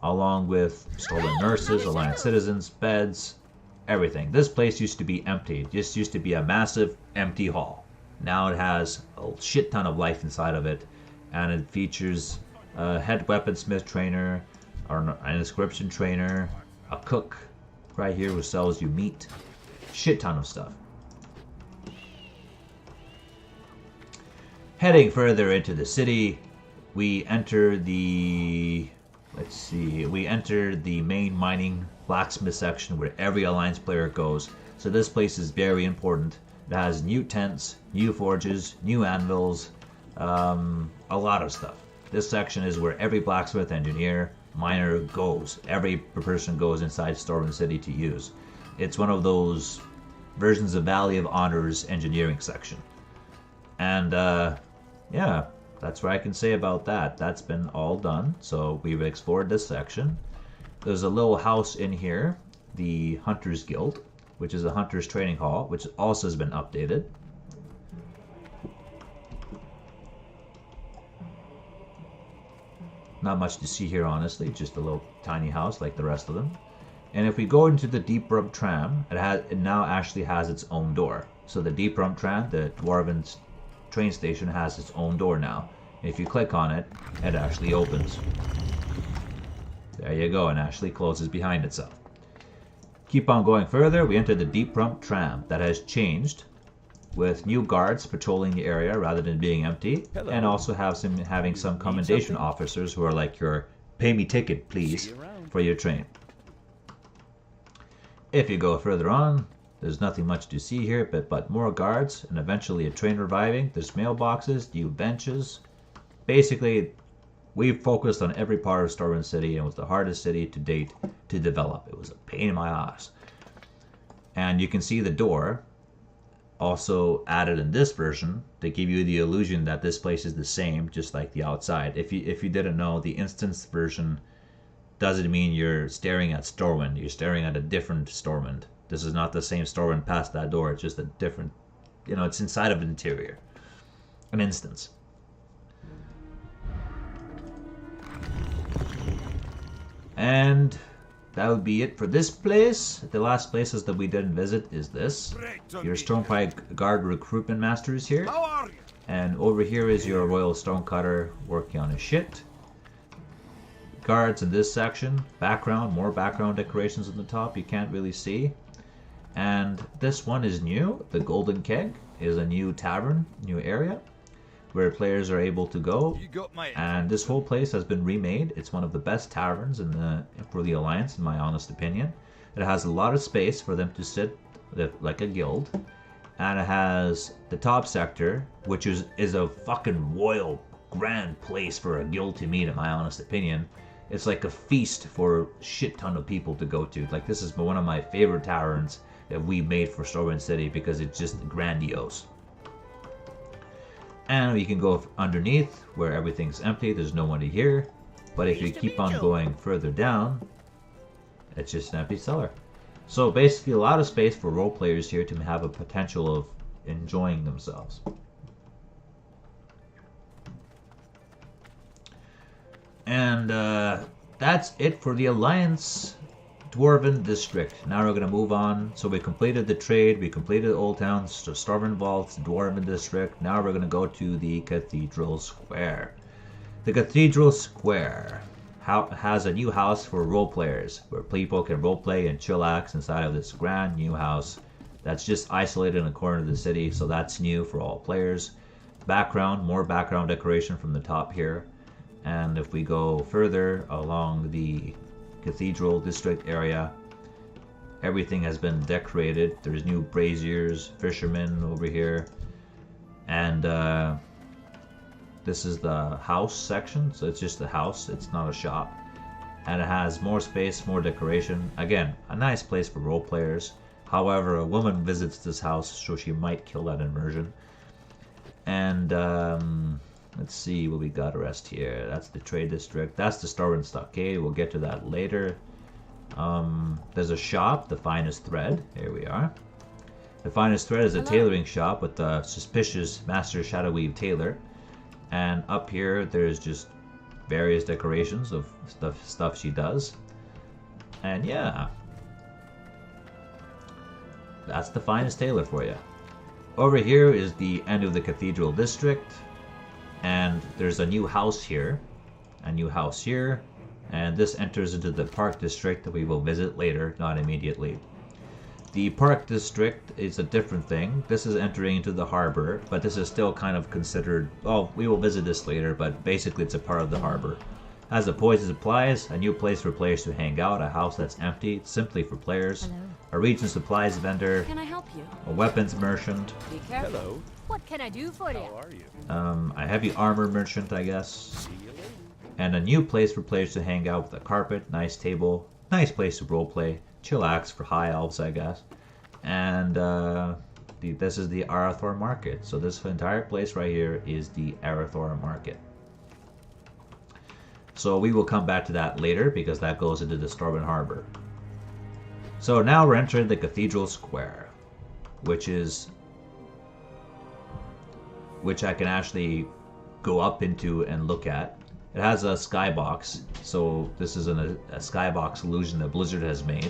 along with stolen nurses, Alliance citizens, beds, everything. This place used to be empty. This used to be a massive empty hall. Now it has a shit ton of life inside of it, and it features a head weaponsmith trainer, or an inscription trainer, a cook right here who sells you meat, shit ton of stuff. Heading further into the city, we enter the main mining blacksmith section where every Alliance player goes. So this place is very important. It has new tents, new forges, new anvils, a lot of stuff. This section is where every blacksmith, engineer, miner goes. Every person goes inside Stormwind City to use. It's one of those versions of Valley of Honor's engineering section. And yeah, that's what I can say about that. That's been all done. So we've explored this section. There's a little house in here, the Hunters Guild, which is a Hunters Training Hall, which also has been updated. Not much to see here, honestly. Just a little tiny house like the rest of them. And if we go into the Deep Rump Tram, it now actually has its own door. So the Deep Rump Tram, the Dwarven train station has its own door now. If you click on it, it actually opens. There you go, and actually closes behind itself. Keep on going further, we enter the Deep Rump Tram that has changed with new guards patrolling the area rather than being empty. Hello. And also having some commendation officers who are like your pay me ticket please for your train. If you go further on, there's nothing much to see here but more guards and eventually a train reviving. There's mailboxes, new benches. Basically, we've focused on every part of Stormwind City, and it was the hardest city to date to develop. It was a pain in my ass. And you can see the door also added in this version to give you the illusion that this place is the same, just like the outside. If you didn't know, the instance version doesn't mean you're staring at Stormwind. You're staring at a different Stormwind. This is not the same Stormwind past that door. It's just a different, it's inside of an interior. An instance. And that would be it for this place. The last places that we didn't visit is this. Your Stormwind Guard Recruitment Master is here. How are you? And over here is your Royal Stonecutter working on his shit. Guards in this section. Background, more background decorations on the top you can't really see. And this one is new. The Golden Keg is a new tavern, new area where players are able to go. And this whole place has been remade. It's one of the best taverns for the Alliance, in my honest opinion. It has a lot of space for them to sit like a guild. And it has the top sector, which is a fucking royal, grand place for a guild to meet, in my honest opinion. It's like a feast for a shit ton of people to go to. Like, this is one of my favorite taverns that we made for Stormwind City because it's just grandiose. And you can go underneath where everything's empty. There's no one here. But if you keep on going further down, it's just an empty cellar. So basically a lot of space for role players here to have a potential of enjoying themselves. And that's it for the Alliance Dwarven District. Now we're going to move on. So we completed the trade, we completed Old Town, Stormwind Vaults, Dwarven District. Now we're going to go to the Cathedral Square. The Cathedral Square has a new house for role players, where people can roleplay and chillax inside of this grand new house that's just isolated in a corner of the city, so that's new for all players. Background, more background decoration from the top here. And if we go further along the Cathedral District area, everything has been decorated. There's new braziers, fishermen over here, and this is the house section, so it's just a house, it's not a shop, and it has more space, more decoration. Again, a nice place for role players. However, a woman visits this house, so she might kill that immersion. And let's see what we got rest here. That's the trade district. That's the Stormwind Stockade. We'll get to that later. There's a shop, the Finest Thread. Here we are. The Finest Thread is a tailoring shop with the suspicious Master Shadowweave tailor. And up here, there's just various decorations of stuff she does. And yeah, that's the Finest Tailor for you. Over here is the end of the Cathedral District. And there's a new house here, and this enters into the Park District that we will visit later, not immediately. The Park District is a different thing. This is entering into the harbor, but this is still kind of considered, well, we will visit this later, but basically it's a part of the harbor. Has the poison supplies, a new place for players to hang out, a house that's empty, simply for players. Hello. A region supplies vendor. Can I help you? A weapons merchant. Be careful. Hello. What can I do for you? How are you? A heavy armor merchant, I guess. And a new place for players to hang out with a carpet, nice table, nice place to roleplay, chillax for high elves, I guess. And this is the Arathor Market. So this entire place right here is the Arathor Market. So we will come back to that later because that goes into the Stormwind Harbor. So now we're entering the Cathedral Square, which I can actually go up into and look at. It has a skybox, so this is a skybox illusion that Blizzard has made.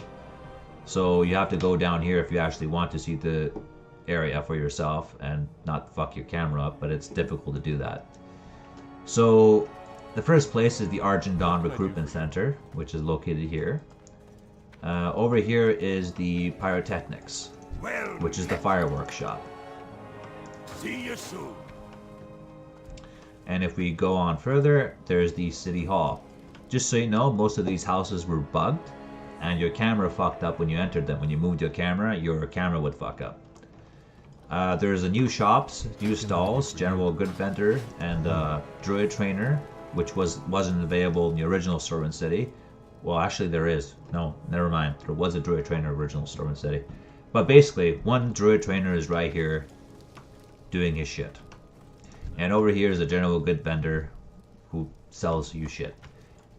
So you have to go down here if you actually want to see the area for yourself and not fuck your camera up, but it's difficult to do that. So the first place is the Argent Dawn Recruitment Center, which is located here. Over here is the Pyrotechnics, Well, which is the fireworks shop. see you soon. And if we go on further, there's the City Hall. Just so you know, most of these houses were bugged, and your camera fucked up when you entered them. When you moved your camera would fuck up. There's a new shops, new stalls, General Good Vendor, and Druid Trainer, which wasn't available in the original Stormwind City. Well, actually there is. No, never mind. There was a Druid Trainer original Stormwind City. But basically, one Druid Trainer is right here doing his shit. And over here is a General Good Vendor who sells you shit.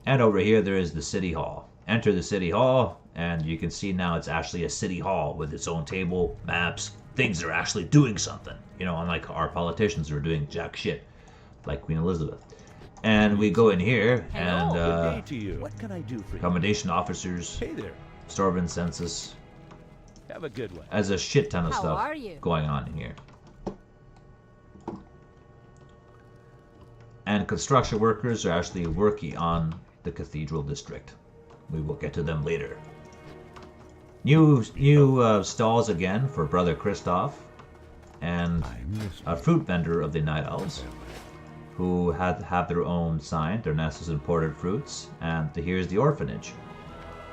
And over here there is the City Hall. Enter the City Hall, and you can see now it's actually a City Hall with its own table, maps, things that are actually doing something. You know, unlike our politicians who are doing jack shit, like Queen Elizabeth. And we go in here, and Good day to you. What can I do for you? accommodation officers, Hey there. Stormwind census. Have a good one. There's a shit ton of How stuff are you? going on in here. And construction workers are actually working on the Cathedral District. We will get to them later. New stalls again for Brother Christoph, and a fruit vendor of the Night Elves, who have their own sign. Their nest is imported fruits, and here's the orphanage.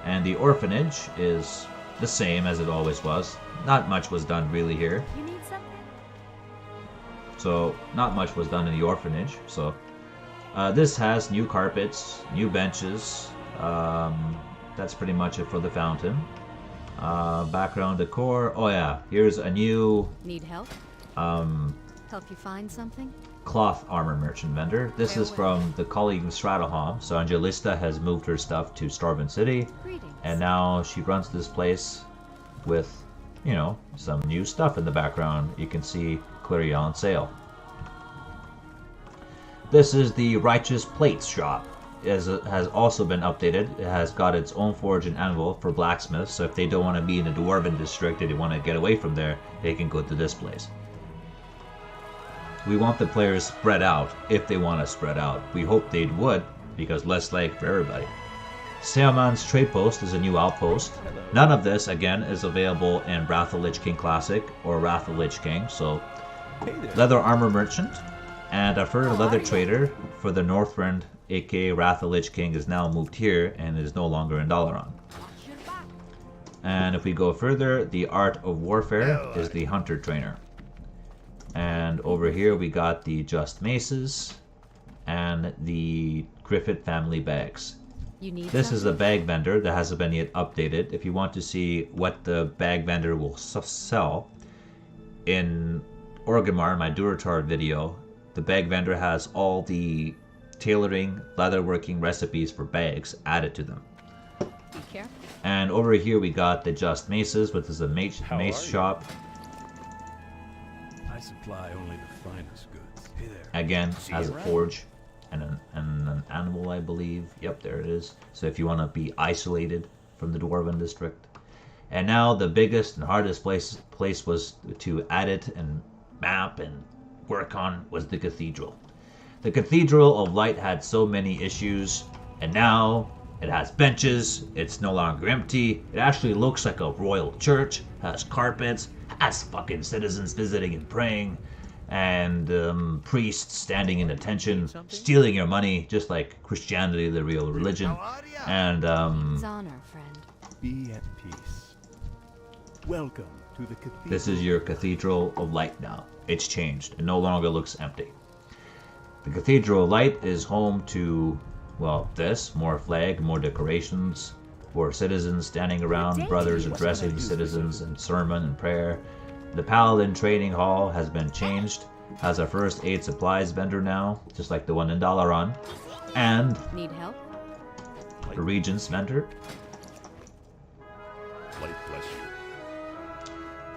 And the orphanage is the same as it always was. Not much was done really here. You need something? So not much was done in the orphanage. So this has new carpets, new benches. That's pretty much it for the fountain. Background decor. Oh yeah, here's a new Need help? Help you find something? cloth armor merchant vendor. This is from the colleague of Stratalham. So Angelista has moved her stuff to Stormwind City, Greetings. and now she runs this place with, you know, some new stuff in the background. You can see clearly on sale. This is the Righteous Plates shop. It has also been updated. It has got its own forge and anvil for blacksmiths, so if they don't want to be in the Dwarven district and they want to get away from there, they can go to this place. We want the players spread out, if they want to spread out. We hope they would, because less leg for everybody. Seaman's Trade Post is a new outpost. None of this, again, is available in Wrath of Lich King Classic or Wrath of Lich King, so Leather Armor Merchant and a fur leather trader for the Northrend, aka Wrath of Lich King, is now moved here and is no longer in Dalaran. And if we go further, the Art of Warfare is the Hunter Trainer. And over here we got the Just Maces and the Griffith family bags. You need This is a something? bag vendor that hasn't been yet updated. If you want to see what the bag vendor will sell, in Orgrimmar, my Durotar video, the bag vendor has all the tailoring, leatherworking recipes for bags added to them. Be careful. And over here we got the Just Maces, which is a mace are you? shop. I supply only the finest goods. Hey there. Again, See has you a around. forge and an animal, I believe. Yep, there it is. So if you want to be isolated from the Dwarven district. And now the biggest and hardest place was to edit and map and work on was the cathedral. The Cathedral of Light had so many issues, and now it has benches. It's no longer empty. It actually looks like a royal church. Has carpets. Has fucking citizens visiting and praying, and priests standing in attention, stealing your money, just like Christianity, the real religion. How are ya? And It's honor, friend. Be at peace. Welcome to the cathedral. this is your Cathedral of Light now. It's changed. It no longer looks empty. The Cathedral of Light is home to, well, this, more flag, more decorations, for citizens standing around, brothers addressing the citizens in sermon and prayer. The Paladin Trading Hall has been changed, has a first aid supplies vendor now, just like the one in Dalaran, and Need help? the Regent's vendor. Light bless you.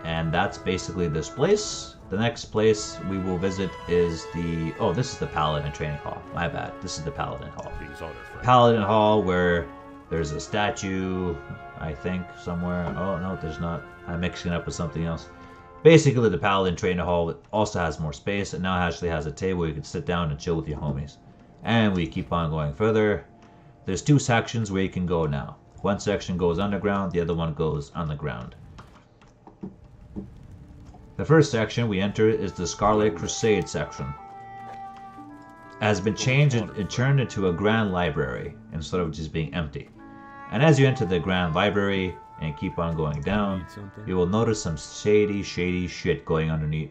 And that's basically this place. The next place we will visit is the... Oh, this is the Paladin Training Hall. My bad. This is the Paladin Hall. King's honor, friend. Paladin Hall, where there's a statue, I think, somewhere. Oh, no, there's not. I'm mixing it up with something else. Basically, the Paladin Trainer Hall also has more space, and now actually has a table where you can sit down and chill with your homies. And we keep on going further. There's 2 sections where you can go now. One section goes underground, the other one goes on the ground. The first section we enter is the Scarlet Crusade section. It has been changed and turned into a grand library instead of just being empty. And as you enter the grand library and keep on going down, you will notice some shady shit going underneath.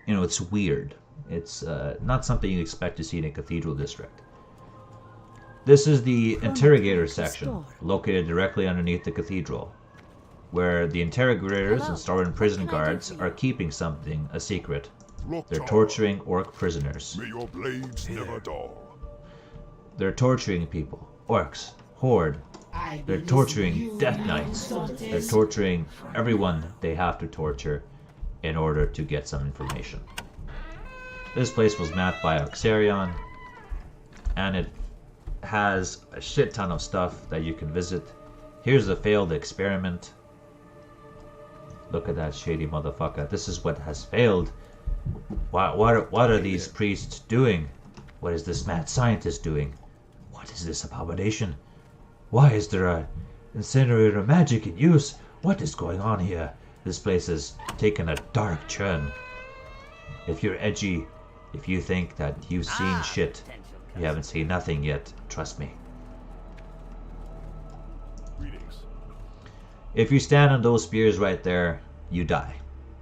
It's weird. It's not something you expect to see in a cathedral district. This is the interrogator section, located directly underneath the cathedral, where the interrogators and Stormwind prison guards are keeping something a secret. They're torturing orc prisoners. May your blades never dull. They're torturing people, orcs, horde. They're torturing death knights. They're torturing everyone they have to torture in order to get some information. This place was mapped by Oxarion, and it has a shit ton of stuff that you can visit. Here's a failed experiment. Look at that shady motherfucker. This is what has failed. What are these priests doing? What is this mad scientist doing? What is this abomination? Why is there a incinerator magic in use? What is going on here? This place has taken a dark turn. If you're edgy, if you think that you've seen shit, you haven't seen nothing yet. Trust me. Greetings. If you stand on those spears right there, you die.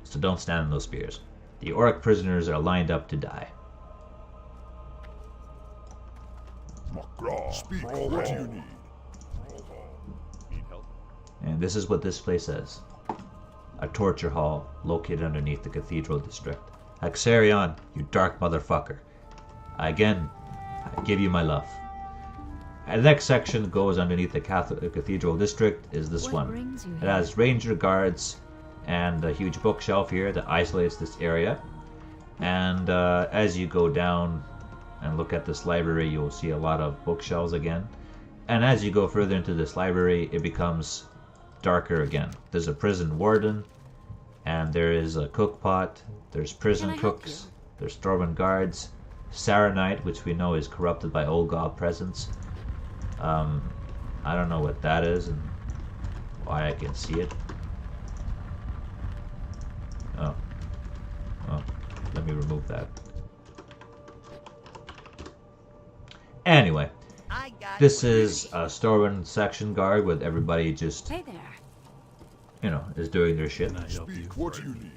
So don't stand on those spears. The orc prisoners are lined up to die. Speak. What do you need? Need help? And this is what this place is. A torture hall located underneath the cathedral district. Axarion, you dark motherfucker. I give you my love. And the next section goes underneath the cathedral district is this one. It has ranger guards and a huge bookshelf here that isolates this area. And as you go down and look at this library, you'll see a lot of bookshelves again. And as you go further into this library, it becomes darker again. There's a prison warden, and there is a cook pot. There's prison cooks. There's Stormwind guards. Saronite, which we know is corrupted by old god presence. I don't know what that is and why I can see it. Oh, let me remove that. Anyway, this is a Stormwind section guard with everybody just, Hey there. is doing their shit. Speak. What do you need?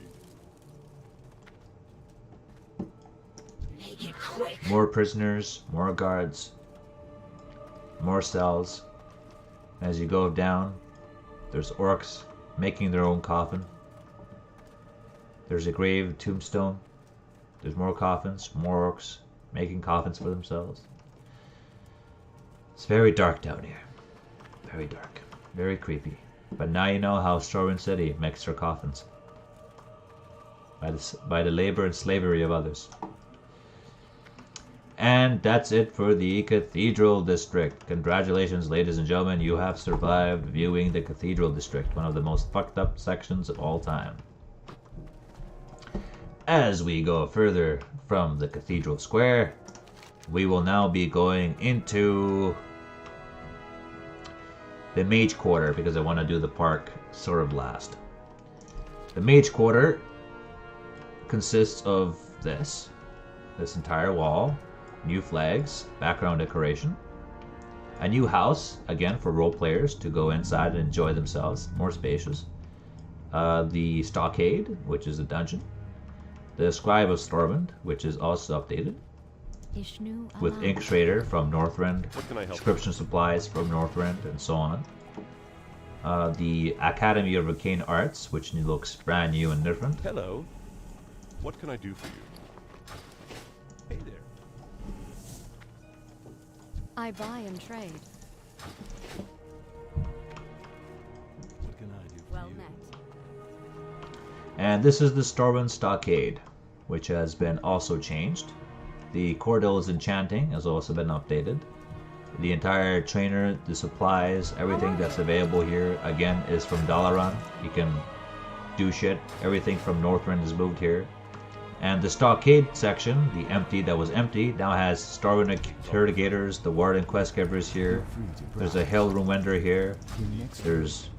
More prisoners, more guards, more cells. As you go down, there's orcs making their own coffin. There's a grave tombstone. There's more coffins, more orcs making coffins for themselves. It's very dark down here. Very dark. Very creepy. But now you know how Stormwind City makes their coffins. By the labor and slavery of others. And that's it for the Cathedral District. Congratulations, ladies and gentlemen, you have survived viewing the Cathedral District, one of the most fucked up sections of all time. As we go further from the Cathedral Square, we will now be going into the Mage Quarter, because I want to do the park sort of last. The Mage Quarter consists of this entire wall, new flags, background decoration, a new house, again for role players to go inside and enjoy themselves, more spacious, the Stockade, which is a dungeon, the Scribe of Stormwind, which is also updated, with Ink Trader from Northrend, subscription supplies from Northrend, and so on. The Academy of Arcane Arts, which looks brand new and different. Hello. What can I do for you? Hey there. I buy and trade. What can I do for Well you? met. And this is the Stormwind Stockade, which has been also changed. The Cordill's Enchanting has also been updated. The entire trainer, the supplies, everything that's available here, again, is from Dalaran. You can do shit. Everything from Northrend has moved here. And the stockade section, the empty that was empty, now has Stormwind interrogators, the Warden quest givers here. There's a Hellrumender here. There's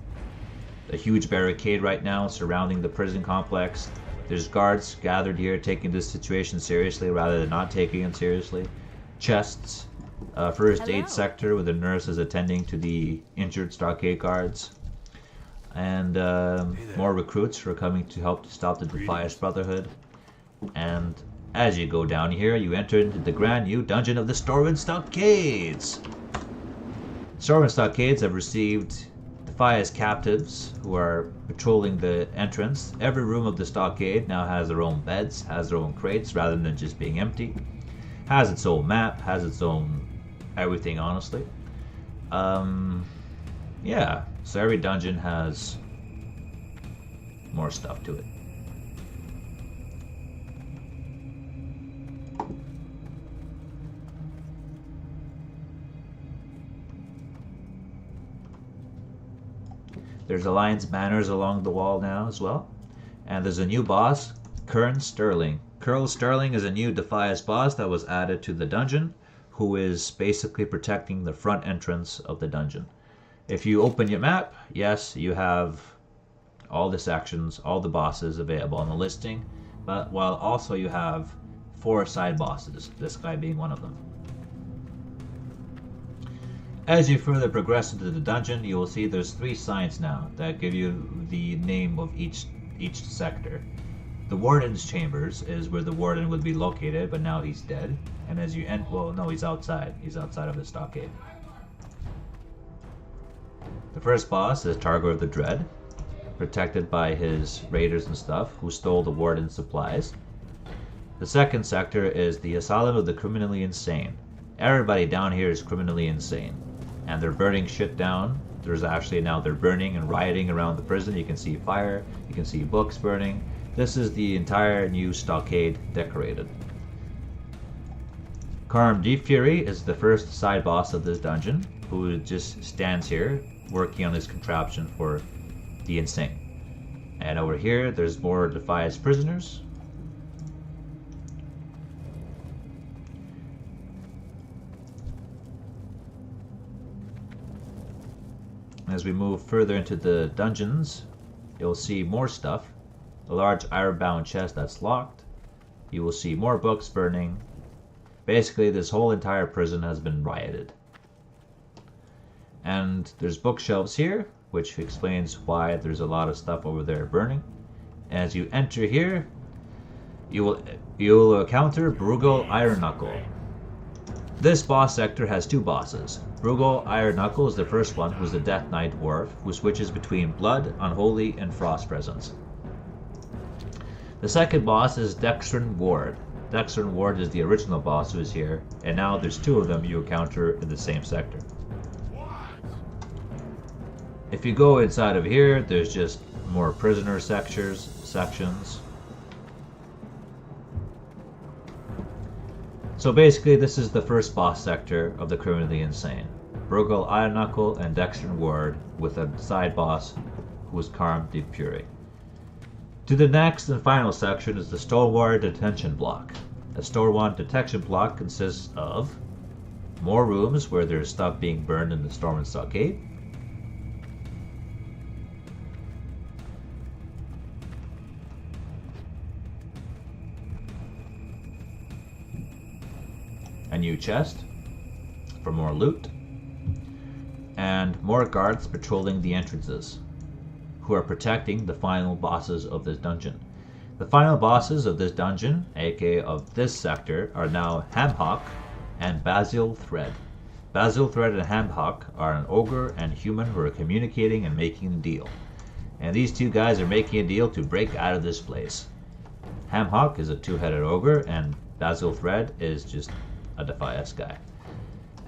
a huge barricade right now surrounding the prison complex. There's guards gathered here taking this situation seriously rather than not taking it seriously. Chests. First aid sector with the nurses attending to the injured stockade guards. And more recruits who are coming to help to stop the Defias Brotherhood. And as you go down here, you enter into the grand new dungeon of the Stormwind Stockades. Stormwind Stockades have received Defias captives who are patrolling the entrance. Every room of the stockade now has their own beds, has their own crates rather than just being empty. Has its own map, has its own everything, honestly. Yeah, so every dungeon has more stuff to it. There's Alliance banners along the wall now as well. And there's a new boss, Kern Sterling. Kern Sterling is a new Defias boss that was added to the dungeon, who is basically protecting the front entrance of the dungeon. If you open your map, yes, you have all the sections, all the bosses available on the listing, but while also you have 4 side bosses, this guy being one of them. As you further progress into the dungeon, you will see there's 3 signs now that give you the name of each sector. The Warden's Chambers is where the Warden would be located, but now he's dead. And as you enter, well, no, he's outside. He's outside of the stockade. The first boss is Targo of the Dread, protected by his raiders and stuff, who stole the Warden's supplies. The second sector is the Asylum of the Criminally Insane. Everybody down here is criminally insane, and they're burning shit down. There's actually now they're burning and rioting around the prison. You can see fire, you can see books burning. This is the entire new stockade decorated. Karm Deep Fury is the first side boss of this dungeon, who just stands here working on his contraption for the insane. And over here there's more Defias prisoners. As we move further into the dungeons, you'll see more stuff. A large iron-bound chest that's locked. You will see more books burning. Basically, this whole entire prison has been rioted. And there's bookshelves here, which explains why there's a lot of stuff over there burning. As you enter here, you will encounter Brugal Iron Knuckle. This boss sector has 2 bosses. Brugal Iron Knuckle is the first one, who's the Death Knight dwarf, who switches between Blood, Unholy, and Frost Presence. The second boss is Dextrin Ward. Dextrin Ward is the original boss who is here, and now there's 2 of them you encounter in the same sector. If you go inside of here, there's just more prisoner sections. So basically, this is the first boss sector of the Criminally Insane. Brugal Iron Knuckle and Dextrin Ward with a side boss who is Karm Deep Fury. To the next and final section is the Stormwind Detention Block. A Stormwind Detection Block consists of more rooms where there's stuff being burned in the Stormwind Stockade, a new chest for more loot, and more guards patrolling the entrances, who are protecting the final bosses of this dungeon. The final bosses of this dungeon, aka of this sector, are now Hamhawk and Basil Thread. Basil Thread and Hamhawk are an ogre and human who are communicating and making a deal. And these 2 guys are making a deal to break out of this place. Hamhawk is a 2-headed ogre, and Basil Thread is just a Defias guy.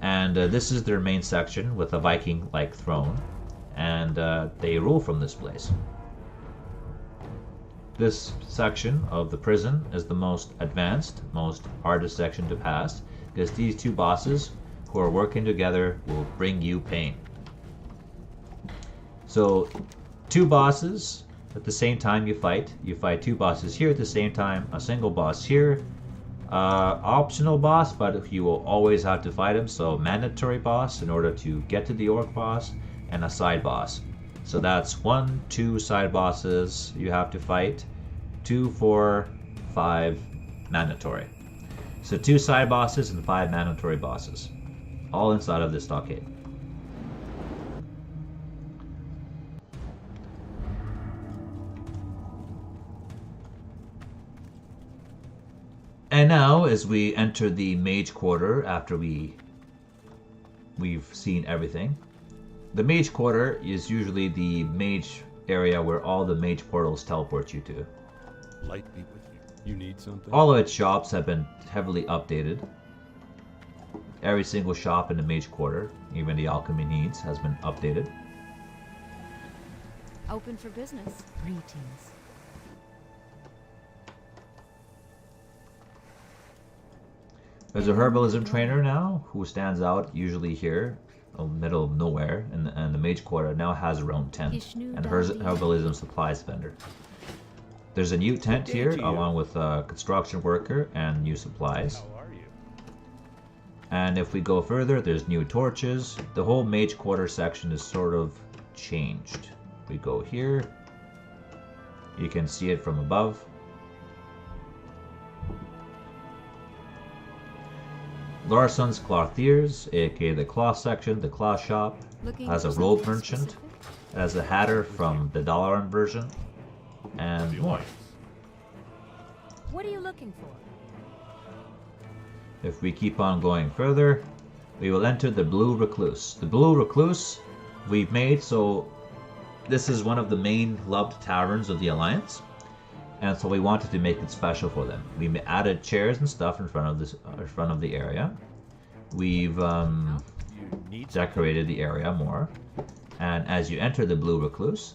And this is their main section with a Viking-like throne, and they rule from this place. This section of the prison is the most advanced, most hardest section to pass, because these 2 bosses who are working together will bring you pain. So 2 bosses at the same time you fight. You fight 2 bosses here at the same time, a single boss here, optional boss, but you will always have to fight him, so mandatory boss in order to get to the orc boss, and a side boss. So that's 1, 2 side bosses you have to fight, 2, 4, 5 mandatory. So 2 side bosses and 5 mandatory bosses, all inside of this stockade. And now, as we enter the Mage Quarter, after we've seen everything, the Mage Quarter is usually the mage area where all the mage portals teleport you to. Light be with you. You need something? All of its shops have been heavily updated. Every single shop in the Mage Quarter, even the alchemy needs, has been updated. Open for business. Greetings. There's a herbalism trainer now who stands out usually here, in the middle of nowhere, and the Mage Quarter now has her own tent, and her herbalism supplies vendor. There's a new tent here, along with a construction worker and new supplies. How are you? And if we go further, there's new torches. The whole Mage Quarter section is sort of changed. We go here. You can see it from above. Larson's Clothiers, aka the cloth section, the cloth shop, has a robe merchant, has a hatter from the Dalaran version, and more. What are you looking for? If we keep on going further, we will enter the Blue Recluse. The Blue Recluse we've made, so this is one of the main loved taverns of the Alliance, and so we wanted to make it special for them. We added chairs and stuff in front of this, in front of the area. We've decorated the area more, and as you enter the Blue Recluse,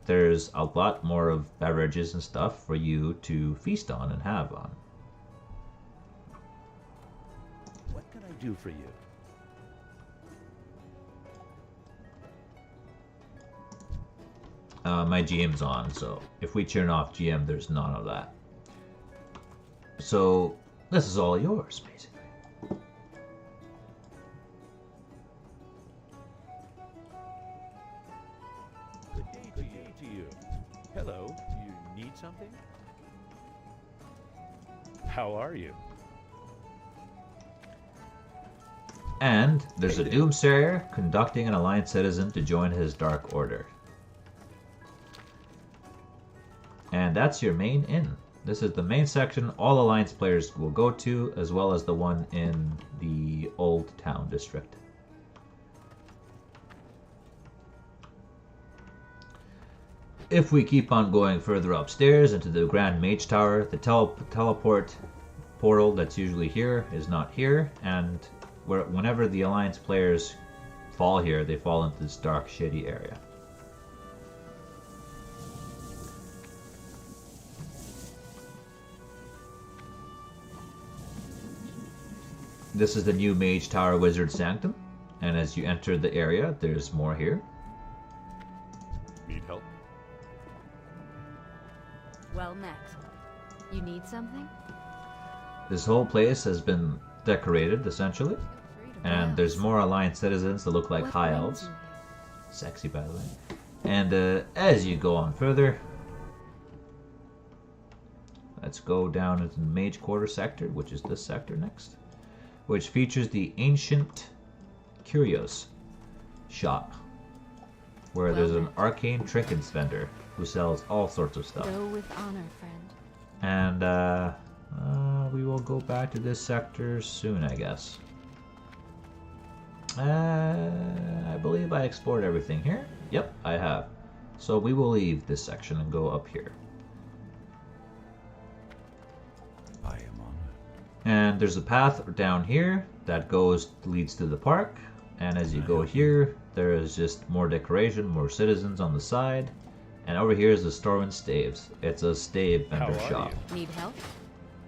there's a lot more of beverages and stuff for you to feast on and have on. What can I do for you? My GM's on, so if we turn off GM, there's none of that. So this is all yours, basically. Good day to you. Hello, you need something? How are you? And there's a Doomsayer conducting an Alliance citizen to join his Dark Order. And that's your main inn. This is the main section all Alliance players will go to, as well as the one in the Old Town District. If we keep on going further upstairs into the Grand Mage Tower, the teleport portal that's usually here is not here, and whenever the Alliance players fall here, they fall into this dark, shady area. This is the new Mage Tower Wizard Sanctum, and as you enter the area, there's more here. Need help? Well met. You need something? This whole place has been decorated, essentially, and there's more Alliance citizens that look like high elves. Sexy, by the way. And as you go on further, let's go down into the Mage Quarter sector, which is this sector next, which features the Ancient Curios shop, where there's an arcane trinkets vendor who sells all sorts of stuff. Go with honor, friend. And we will go back to this sector soon, I guess. I believe I explored everything here. Yep, I have. So we will leave this section and go up here. I am on. And there's a path down here that leads to the park. And as you go here, there is just more decoration, more citizens on the side. And over here is the Stormwind Staves. It's a stave vendor shop Need help?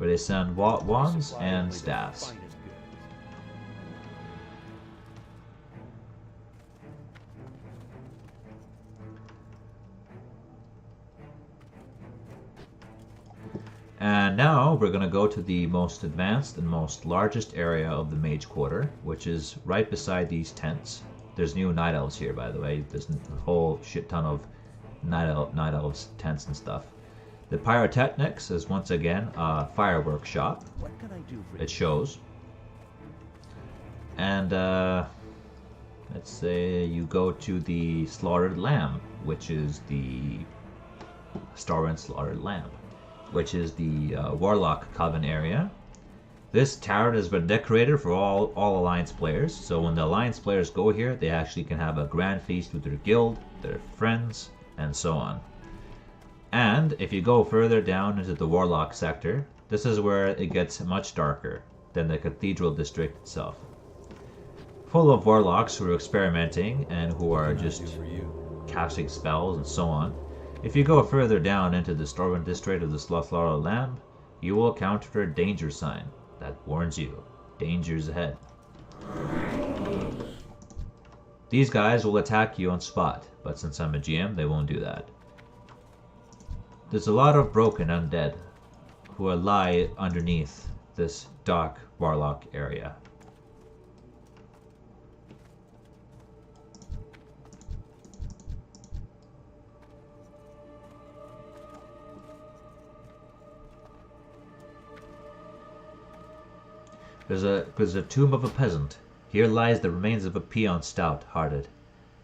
where they send wands and staffs. Fine as good. And now we're going to go to the most advanced and most largest area of the Mage Quarter, which is right beside these tents. There's new Night Elves here, by the way. There's a whole shit ton of Night Elves tents and stuff. The Pyrotechnics is once again a fireworks shop. What can I do for you? It shows. And let's say you go to the Slaughtered Lamb, which is the Stormwind Slaughtered Lamb, which is the Warlock Coven area. This tower has been decorated for all Alliance players, so when the Alliance players go here, they actually can have a grand feast with their guild, their friends, and so on. And if you go further down into the Warlock sector, this is where it gets much darker than the Cathedral District itself. Full of Warlocks who are experimenting and who are just casting spells and so on. If you go further down into the Stormwind District of the Slaughtered Lamb, you will encounter a danger sign that warns you, dangers ahead. These guys will attack you on spot, but since I'm a GM, they won't do that. There's a lot of broken undead who lie underneath this dark Warlock area. There's a tomb of a peasant. Here lies the remains of a peon stout-hearted.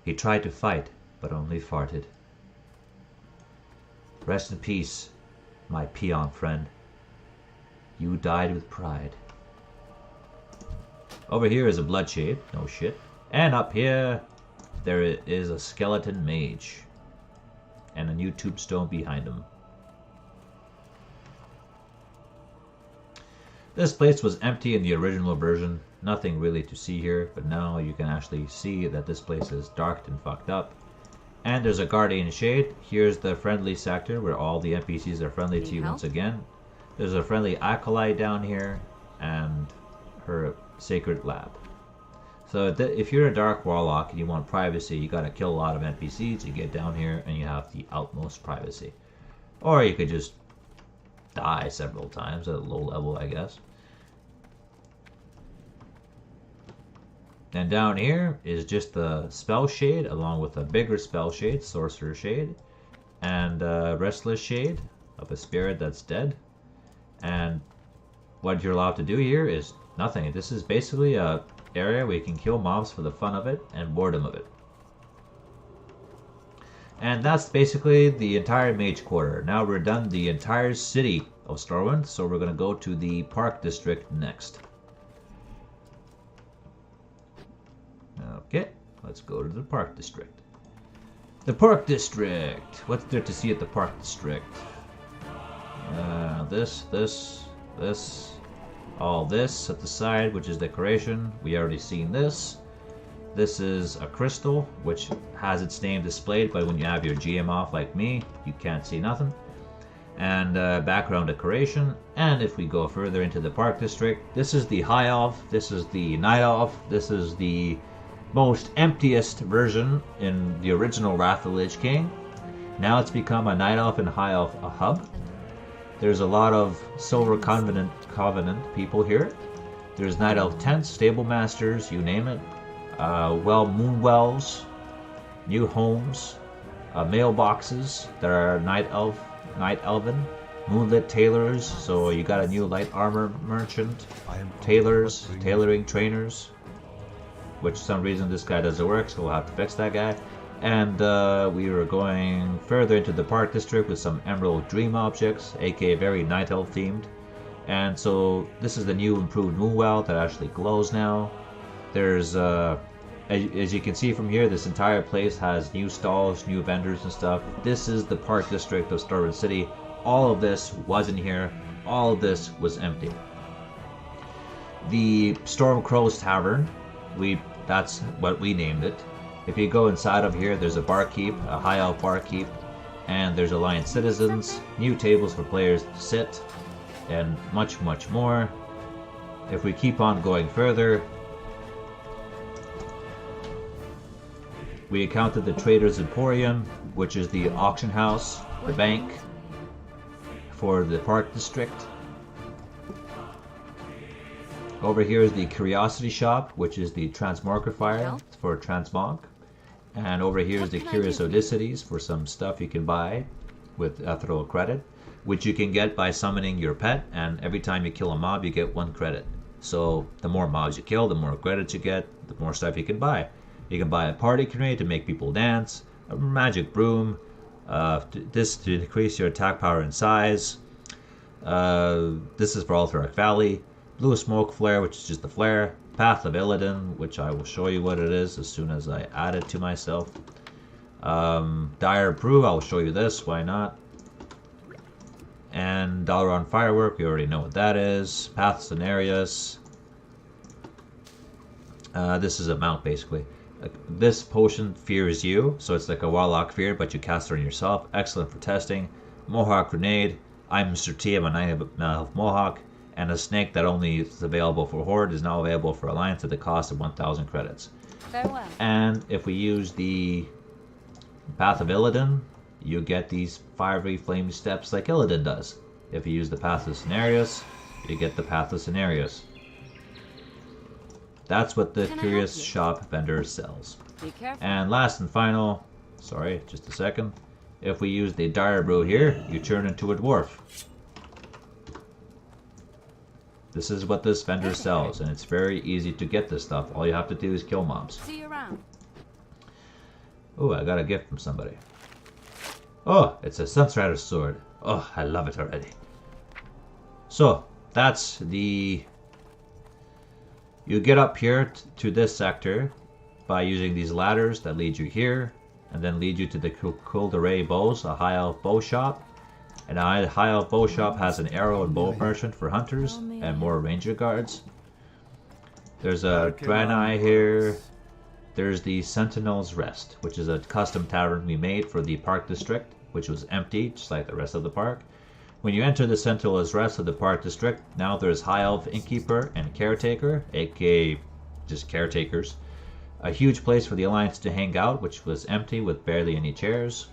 He tried to fight, but only farted. Rest in peace, my peon friend. You died with pride. Over here is a bloodshade, no shit. And up here, there is a skeleton mage. And a new tombstone behind him. This place was empty in the original version, nothing really to see here, but now you can actually see that this place is dark and fucked up. And there's a guardian shade. Here's the friendly sector where all the NPCs are friendly to you once again. There's a friendly acolyte down here and her sacred lab. So if you're a dark warlock and you want privacy, you gotta kill a lot of NPCs, you get down here and you have the utmost privacy. Or you could just die several times at a low level, I guess. And down here is just the spell shade along with a bigger spell shade, sorcerer shade, and restless shade of a spirit that's dead. And what you're allowed to do here is nothing. This is basically a area where you can kill mobs for the fun of it and boredom of it. And that's basically the entire Mage Quarter. Now we're done the entire city of Stormwind, so we're going to go to the Park District next. Okay, let's go to the Park District. The Park District! What's there to see at the Park District? All this at the side, which is decoration. We already seen this. This is a crystal, which has its name displayed, but when you have your GM off like me, you can't see nothing. And background decoration. And if we go further into the Park District, this is the High Elf, this is the Night Elf, this is the most emptiest version in the original Wrath of the Lich King. Now it's become a Night Elf and High Elf a hub. There's a lot of Silver Covenant people here. There's Night Elf tents, stable masters, you name it. Moon wells, new homes, mailboxes that are Night Elven, moonlit tailors, so you got a new light armor merchant, tailors, tailoring trainers, which for some reason this guy doesn't work, so we'll have to fix that guy. And we were going further into the Park District with some Emerald Dream objects, aka very Night Elf themed. And so this is the new improved Moonwell that actually glows now. There's, as you can see from here, this entire place has new stalls, new vendors and stuff. This is the Park District of Stormwind City. All of this wasn't here. All of this was empty. The Stormcrow's Tavern, that's what we named it. If you go inside of here, there's a barkeep, a high elf barkeep, and there's Alliance citizens, new tables for players to sit, and much, much more. If we keep on going further, we encountered the Trader's Emporium, which is the auction house, the bank, for the Park District. Over here is the Curiosity Shop, which is the Transmogrifier for Transmog. And over here is the Curious Odicities for some stuff you can buy with ethereal credit, which you can get by summoning your pet, and every time you kill a mob you get 1 credit. So the more mobs you kill, the more credits you get, the more stuff you can buy. You can buy a party grenade to make people dance, a magic broom, this to increase your attack power and size. This is for Alterac Valley. Blue Smoke Flare, which is just the flare. Path of Illidan, which I will show you what it is as soon as I add it to myself. Dire Brew, I'll show you this, why not? And Dalaran Firework, you already know what that is. Path Scenarius. This is a mount basically. This potion fears you, so it's like a Warlock Fear, but you cast it on yourself. Excellent for testing. Mohawk Grenade. I'm Mr. T, I'm a 9 health Mohawk. And a snake that only is available for Horde is now available for Alliance at the cost of 1,000 credits. Farewell. And if we use the Path of Illidan, you get these fiery flame steps like Illidan does. If you use the Path of Scenarios, you get the Path of Scenarios. That's what the Curious Shop vendor sells. Be careful. And last and final, sorry, just a second. If we use the Dire Brew here, you turn into a dwarf. This is what this vendor sells, and it's very easy to get this stuff. All you have to do is kill mobs. See you around. Oh, I got a gift from somebody. Oh, it's a Sunstrider sword. Oh, I love it already. So, that's the... You get up here to this sector by using these ladders that lead you here, and then lead you to the Kuldaray Bows, a high elf bow shop. And a high elf bow shop has an arrow and bow merchant for hunters and more ranger guards. There's a Draenei here. There's the Sentinel's Rest, which is a custom tavern we made for the Park District, which was empty, just like the rest of the park. When you enter the Sentinel's Rest of the Park District, now there's High Elf Innkeeper and Caretaker, aka just caretakers. A huge place for the Alliance to hang out, which was empty with barely any chairs.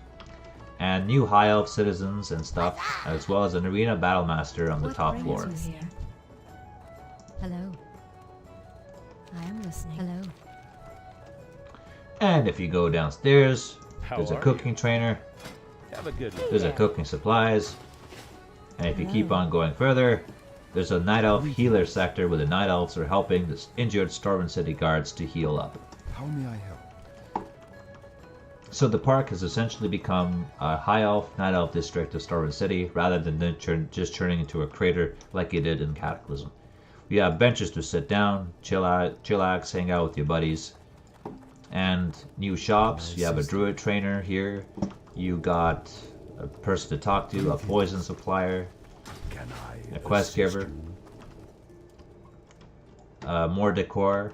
And new High Elf citizens and stuff, as well as an Arena Battlemaster on the top floor. Hello. I am listening. Hello. And if you go downstairs, there's a cooking trainer, Have a good there's a cooking supplies, and if you keep on going further, there's a Night Elf healer sector where the Night Elves are helping the injured Stormwind City guards to heal up. How may I help? So the park has essentially become a High Elf, Night Elf district of Stormwind City, rather than just turning into a crater like it did in Cataclysm. We have benches to sit down, chillax, hang out with your buddies, and new shops. You have a druid trainer here. You got a person to talk to, a poison supplier, Can I a quest giver, more decor.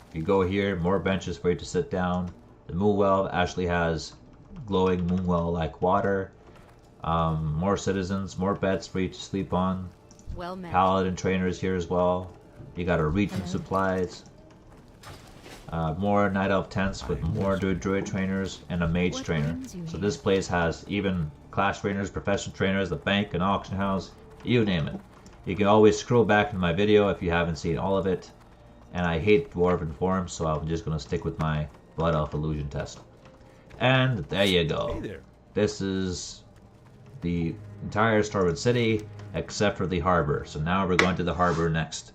If you go here, more benches for you to sit down. The Moonwell actually has glowing Moonwell-like water. More citizens, more beds for you to sleep on. Well met. Paladin trainers here as well. You got a Regent supplies. More Night Elf tents with more druid trainers and a mage trainer. So this place has even class trainers, professional trainers, a bank, an auction house, you name it. You can always scroll back in my video if you haven't seen all of it. And I hate Dwarven forms, so I'm just going to stick with my Blood Elf Illusion test. And there you go. Hey there. This is the entire Stormwind City except for the harbor. So now we're going to the harbor next.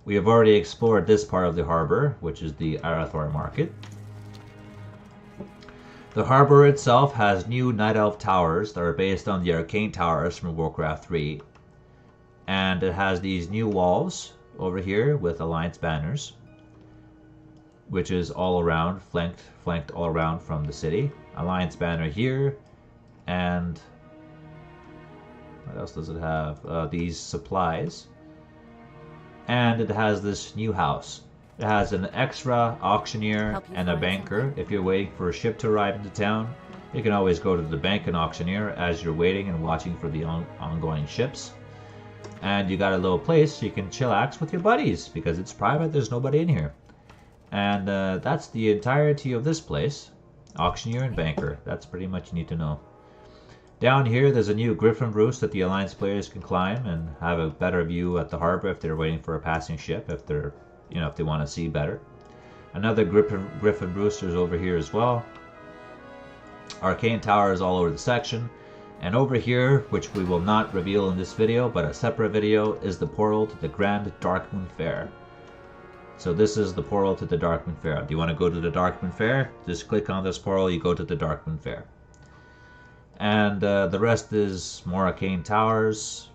We have already explored this part of the harbor, which is the Arathor Market. The harbor itself has new Night Elf towers that are based on the arcane towers from Warcraft 3. And it has these new walls over here with Alliance banners, which is all around, flanked all around from the city. Alliance banner here, and what else does it have? These supplies. And it has this new house. It has an extra auctioneer and a banker. If you're waiting for a ship to arrive into town, you can always go to the bank and auctioneer as you're waiting and watching for the ongoing ships. And you got a little place you can chillax with your buddies because it's private, there's nobody in here. And that's the entirety of this place. Auctioneer and banker. That's pretty much you need to know. Down here, there's a new griffin roost that the Alliance players can climb and have a better view at the harbor if they're waiting for a passing ship, if they're, if they want to see better. Another griffin rooster is over here as well. Arcane towers all over the section. And over here, which we will not reveal in this video, but a separate video, is the portal to the Grand Darkmoon Fair. So this is the portal to the Darkmoon Fair. Do you want to go to the Darkmoon Fair? Just click on this portal, you go to the Darkmoon Fair. And the rest is more arcane towers.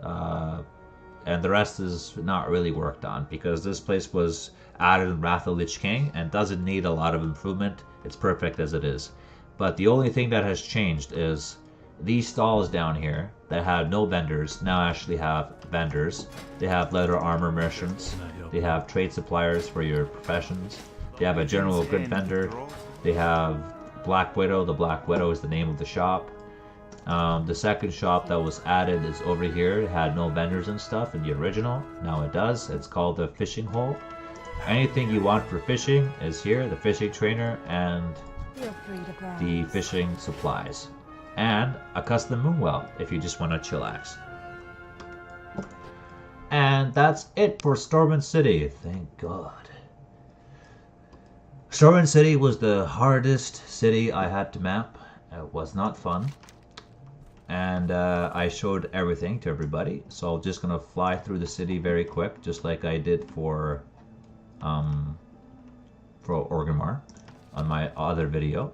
And the rest is not really worked on, because this place was added in Wrath of Lich King and doesn't need a lot of improvement. It's perfect as it is. But the only thing that has changed is these stalls down here that had no vendors now actually have vendors. They have leather armor merchants. They have trade suppliers for your professions. They have a general good vendor. They have Black Widow. The Black Widow is the name of the shop. The second shop that was added is over here. It had no vendors and stuff in the original. Now it does. It's called the Fishing Hole. Anything you want for fishing is here. The fishing trainer and the fishing supplies. And a custom moonwell if you just want to chillax. And that's it for Stormwind City. Thank God. Stormwind City was the hardest city I had to map. It was not fun. And I showed everything to everybody. So I'm just going to fly through the city very quick, just like I did for Orgrimmar on my other video.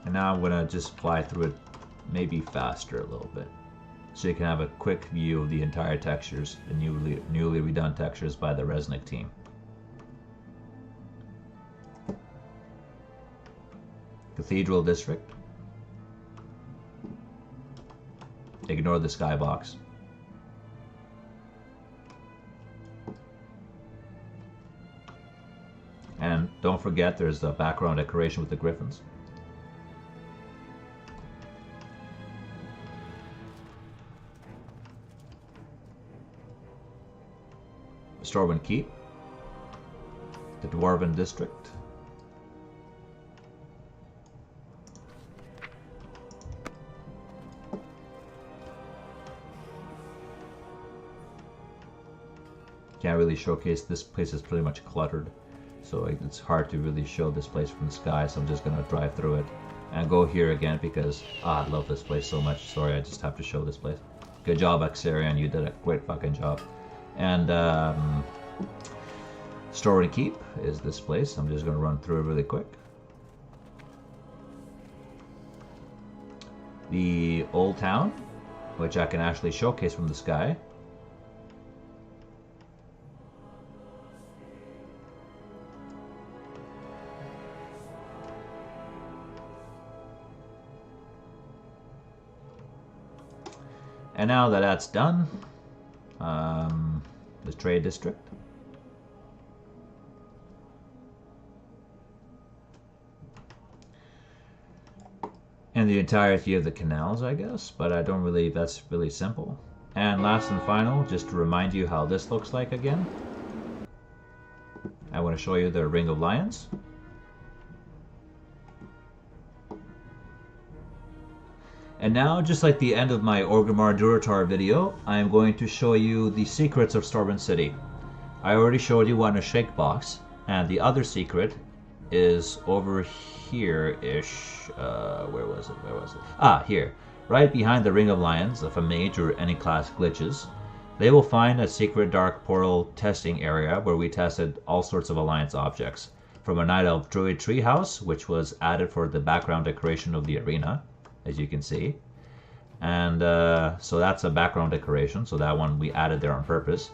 And now I'm going to just fly through it maybe faster a little bit, so you can have a quick view of the entire textures, the newly redone textures by the Resnick team. Cathedral District. Ignore the skybox. And don't forget there's the background decoration with the griffins. Stormwind Keep, the Dwarven District, can't really showcase. This place is pretty much cluttered, so it's hard to really show this place from the sky, so I'm just gonna drive through it and go here again because I love this place so much. Sorry, I just have to show this place. Good job, Axarian, you did a great fucking job. And Stormwind Keep is this place. I'm just going to run through it really quick. The Old Town, which I can actually showcase from the sky. And now that that's done, the Trade District. And the entirety of the canals, I guess, but I don't really, that's really simple. And last and final, just to remind you how this looks like again, I want to show you the Ring of Lions. And now, just like the end of my Orgrimmar Durotar video, I am going to show you the secrets of Stormwind City. I already showed you one in a shake box, and the other secret is over here-ish. Where was it? Ah, here. Right behind the Ring of Lions, if a mage or any class glitches, they will find a secret dark portal testing area where we tested all sorts of Alliance objects. From a Night Elf Druid treehouse, which was added for the background decoration of the arena, as you can see. And so that's a background decoration, so that one we added there on purpose.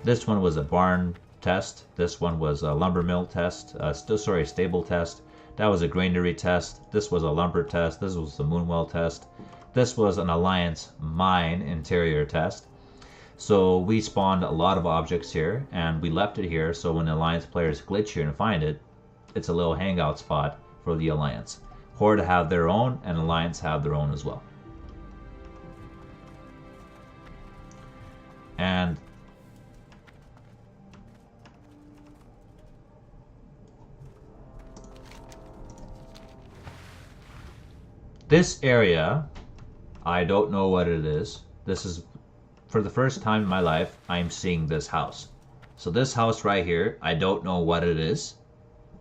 This one was a barn test. This one was a lumber mill test. Stable test. That was a granary test. This was a lumber test. This was the moonwell test. This was an Alliance mine interior test. So we spawned a lot of objects here, and we left it here so when the Alliance players glitch here and find it, it's a little hangout spot for the Alliance. Horde have their own, and Alliance have their own as well. This area, I don't know what it is. This is, for the first time in my life, I'm seeing this house. So this house right here, I don't know what it is.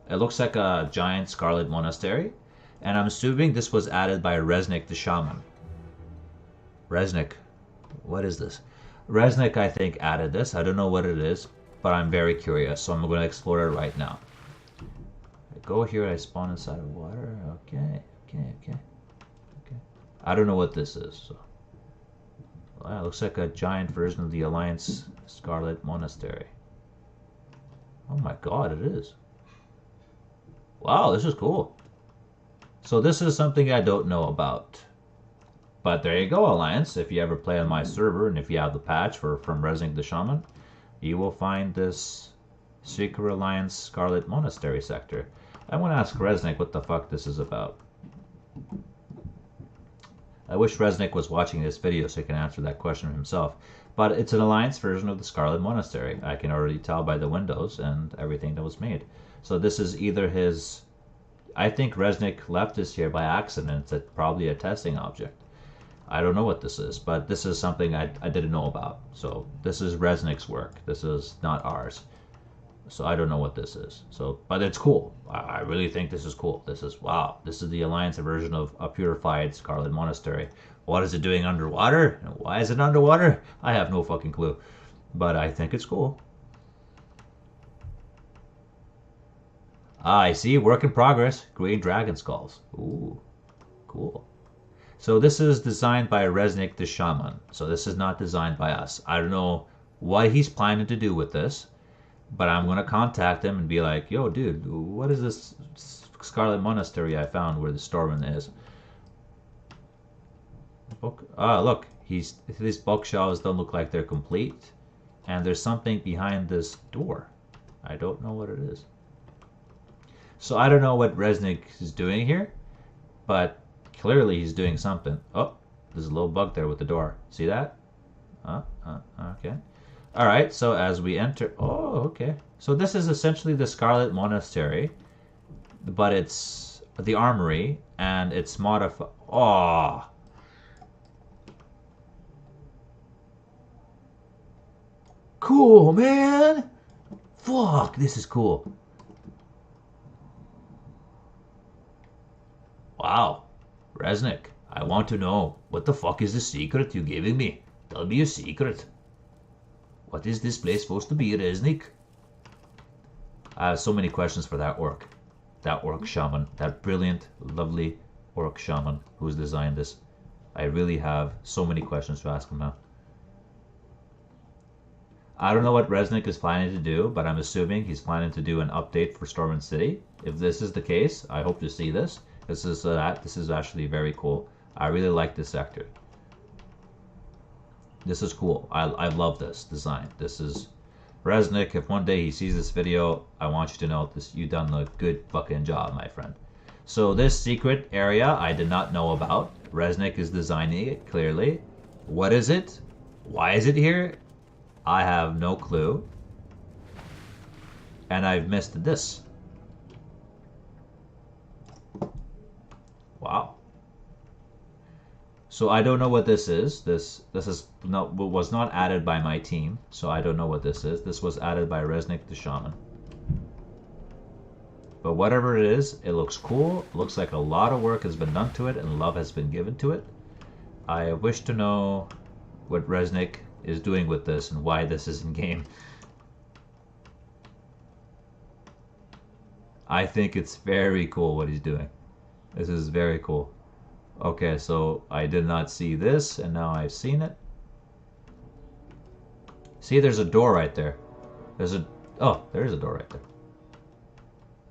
It looks like a giant scarlet monastery. And I'm assuming this was added by Resnick the shaman. Resnick, what is this? Resnick, I think, added this. I don't know what it is, but I'm very curious, so I'm going to explore it right now. I go here, I spawn inside of water. Okay. I don't know what this is. So. Wow, it looks like a giant version of the Alliance Scarlet Monastery. Oh my god, it is. Wow, this is cool. So this is something I don't know about. But there you go, Alliance. If you ever play on my server, and if you have the patch from Resnick the Shaman, you will find this Secret Alliance Scarlet Monastery sector. I want to ask Resnick what the fuck this is about. I wish Resnick was watching this video so he can answer that question himself. But it's an Alliance version of the Scarlet Monastery. I can already tell by the windows and everything that was made. So this is either his... I think Resnick left this here by accident. It's probably a testing object. I don't know what this is, but this is something I didn't know about. So this is Resnick's work. This is not ours. So I don't know what this is. So, but it's cool. I really think this is cool. This is, wow. This is the Alliance version of a purified Scarlet Monastery. What is it doing underwater? Why is it underwater? I have no fucking clue. But I think it's cool. Ah, I see. Work in progress. Green dragon skulls. Ooh, cool. So this is designed by Resnick the Shaman. So this is not designed by us. I don't know what he's planning to do with this, but I'm going to contact him and be like, yo, dude, what is this Scarlet Monastery I found where the Stormwind is? Book. Ah, look, these bookshelves don't look like they're complete, and there's something behind this door. I don't know what it is. So I don't know what Resnick is doing here, but clearly he's doing something. Oh, there's a little bug there with the door. See that? Okay. All right, so as we enter... Oh, okay. So this is essentially the Scarlet Monastery, but it's the armory, and it's modified... Oh! Cool, man! Fuck, this is cool. Wow. Resnick, I want to know, what the fuck is the secret you're giving me? Tell me a secret. What is this place supposed to be, Resnick? I have so many questions for that orc. That orc shaman. That brilliant, lovely orc shaman who's designed this. I really have so many questions to ask him now. I don't know what Resnick is planning to do, but I'm assuming he's planning to do an update for Stormwind City. If this is the case, I hope to see this. This is actually very cool. I really like this sector. This is cool. I love this design. This is Resnick. If one day he sees this video, I want you to know this. You've done a good fucking job, my friend. So this secret area I did not know about. Resnick is designing it clearly. What is it? Why is it here? I have no clue. And I've missed this. Wow. So I don't know what this is. This was not added by my team, so I don't know what this is. This was added by Resnick the Shaman. But whatever it is, it looks cool. It looks like a lot of work has been done to it and love has been given to it. I wish to know what Resnick is doing with this and why this is in game. I think it's very cool what he's doing. This is very cool. Okay, so I did not see this, and now I've seen it. See, there's a door right there. There's a... Oh, there is a door right there.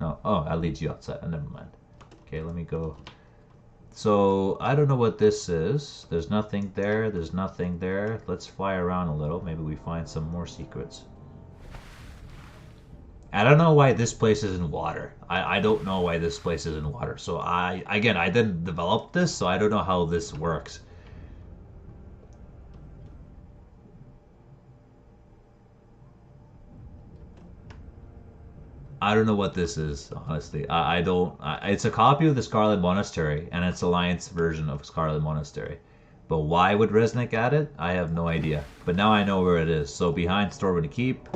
No, oh, that leads you outside. Oh, never mind. Okay, let me go. So, I don't know what this is. There's nothing there. There's nothing there. Let's fly around a little. Maybe we find some more secrets. I don't know why this place is in water. I don't know why this place is in water. So I didn't develop this, so I don't know how this works. I don't know what this is, honestly. I don't. It's a copy of the Scarlet Monastery, and it's Alliance version of Scarlet Monastery. But why would Resnick add it? I have no idea. But now I know where it is. So behind Stormwind Keep,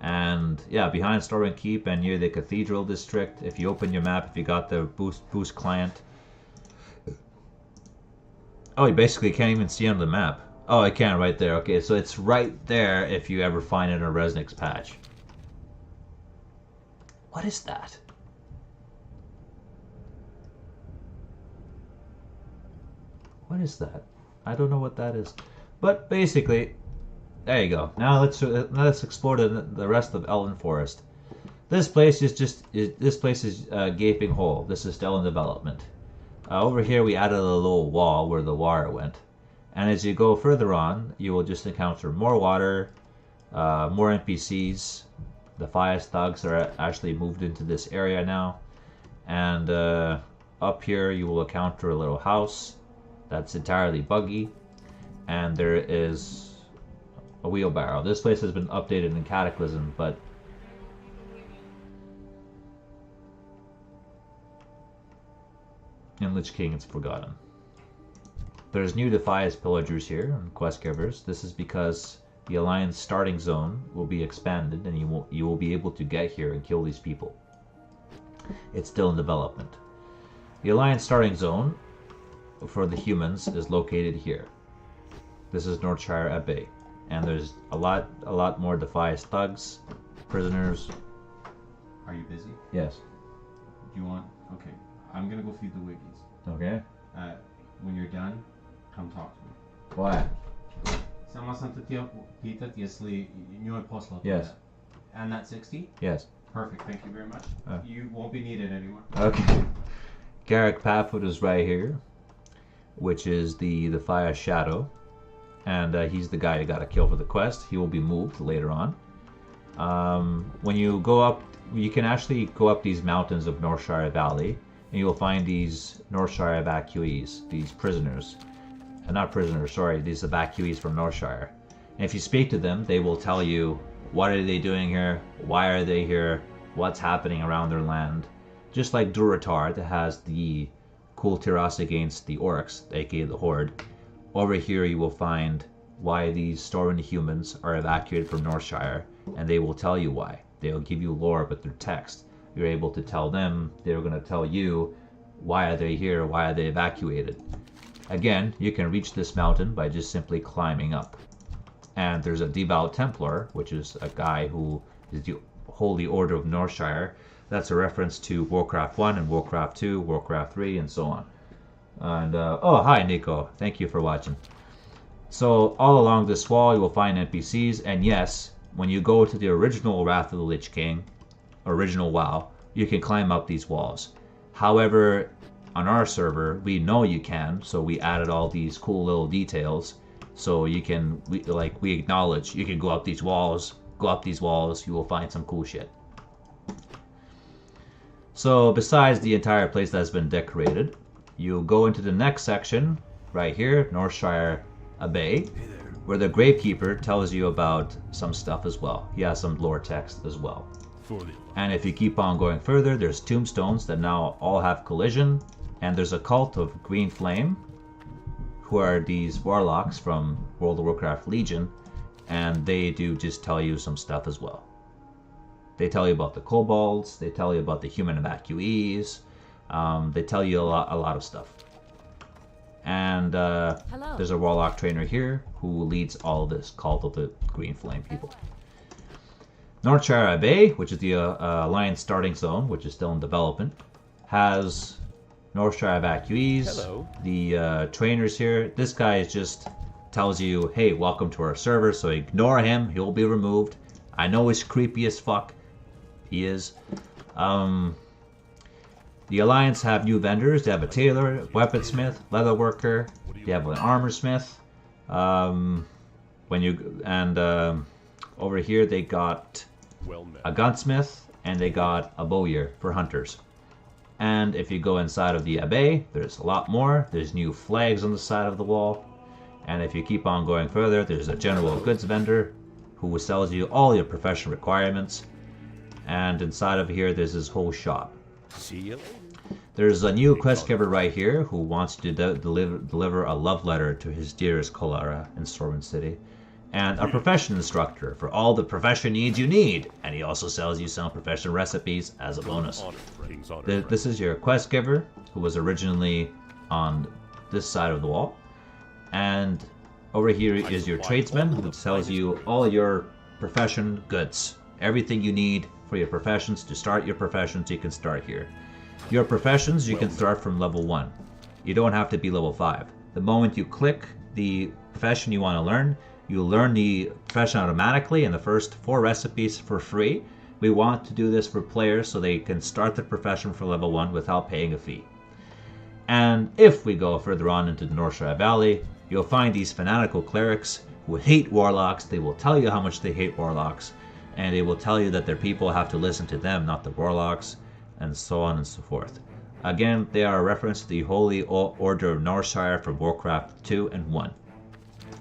and yeah, behind Stormwind Keep and near the Cathedral District. If you open your map, if you got the boost client. Oh, you basically can't even see on the map. Oh, I can right there. Okay, so it's right there if you ever find it in a Resnick's patch. What is that? What is that? I don't know what that is. But basically, there you go. Now let's explore the rest of Elwynn Forest. This place is a gaping hole. This is still in development. Over here we added a little wall where the water went. And as you go further on, you will just encounter more water, more NPCs. The Fias thugs are actually moved into this area now. And up here you will encounter a little house that's entirely buggy. And there is a wheelbarrow. This place has been updated in Cataclysm, but in Lich King it's forgotten. There's new Defias pillagers here and quest givers. This is because the Alliance starting zone will be expanded and you will be able to get here and kill these people. It's still in development. The Alliance starting zone for the humans is located here. This is Northshire Abbey. And there's a lot more Defias thugs, prisoners. Are you busy? Yes. Do you want? Okay. I'm gonna go feed the wiggies. Okay. When you're done, come talk to me. Why? Sama Pita Tiesli, you and Posla. Yes. And that 60? Yes. Perfect, thank you very much. You won't be needed anymore. Okay. Garrick Patfoot is right here, which is the Fire Shadow. And he's the guy you gotta kill for the quest. He will be moved later on. When you go up, you can actually go up these mountains of Northshire Valley, and you will find these Northshire evacuees, these prisoners. Not prisoners, sorry, these evacuees from Northshire. And if you speak to them, they will tell you what are they doing here, why are they here, what's happening around their land. Just like Durotar that has the cool Tiras against the Orcs, aka the Horde. Over here you will find why these Stormwind humans are evacuated from Northshire, and they will tell you why. They'll give you lore with their text. You're able to tell them, they're going to tell you why are they here, why are they evacuated. Again, you can reach this mountain by just simply climbing up. And there's a Devout Templar, which is a guy who is the Holy Order of Northshire. That's a reference to Warcraft 1 and Warcraft 2, Warcraft 3, and so on. And, oh, hi, Nico. Thank you for watching. So, all along this wall, you will find NPCs. And yes, when you go to the original Wrath of the Lich King, original WoW, you can climb up these walls. However, on our server, we know you can, so we added all these cool little details. So you can, we acknowledge, you can go up these walls, you will find some cool shit. So, besides the entire place that's been decorated, you go into the next section, right here, Northshire Abbey, where the Gravekeeper tells you about some stuff as well. He has some lore text as well. And if you keep on going further, there's tombstones that now all have collision, and there's a cult of Green Flame, who are these warlocks from World of Warcraft Legion, and they do just tell you some stuff as well. They tell you about the kobolds, they tell you about the human evacuees, they tell you a lot of stuff. And there's a warlock trainer here who leads all this cult of the Green Flame people. Northshire Abbey, which is the Alliance starting zone, which is still in development, has Northshire evacuees. Hello. The trainers here. This guy just tells you, hey, welcome to our server, so ignore him, he'll be removed. I know he's creepy as fuck. He is. The Alliance have new vendors. They have a tailor, a weaponsmith, leatherworker. They have an armorsmith. Over here they got a gunsmith, and they got a bowyer for hunters. And if you go inside of the Abbey, there's a lot more. There's new flags on the side of the wall. And if you keep on going further, there's a general goods vendor who sells you all your professional requirements. And inside of here, there's this whole shop. See you later. There's a new quest giver right here who wants to deliver a love letter to his dearest Colara in Stormwind City. And a profession instructor for all the profession needs you need. And he also sells you some profession recipes as a bonus. This is your quest giver, who was originally on this side of the wall. And over here is your tradesman, who sells you all your profession goods. Everything you need for your professions. To start your professions, you can start here. Your professions, you can start from level 1. You don't have to be level 5. The moment you click the profession you want to learn, you learn the profession automatically and the first 4 recipes for free. We want to do this for players so they can start the profession for level 1 without paying a fee. And if we go further on into the Northshire Valley, you'll find these fanatical clerics who hate warlocks. They will tell you how much they hate warlocks, and they will tell you that their people have to listen to them, not the warlocks, and so on and so forth. Again, they are a reference to the Holy Order of Northshire from Warcraft 2 and 1.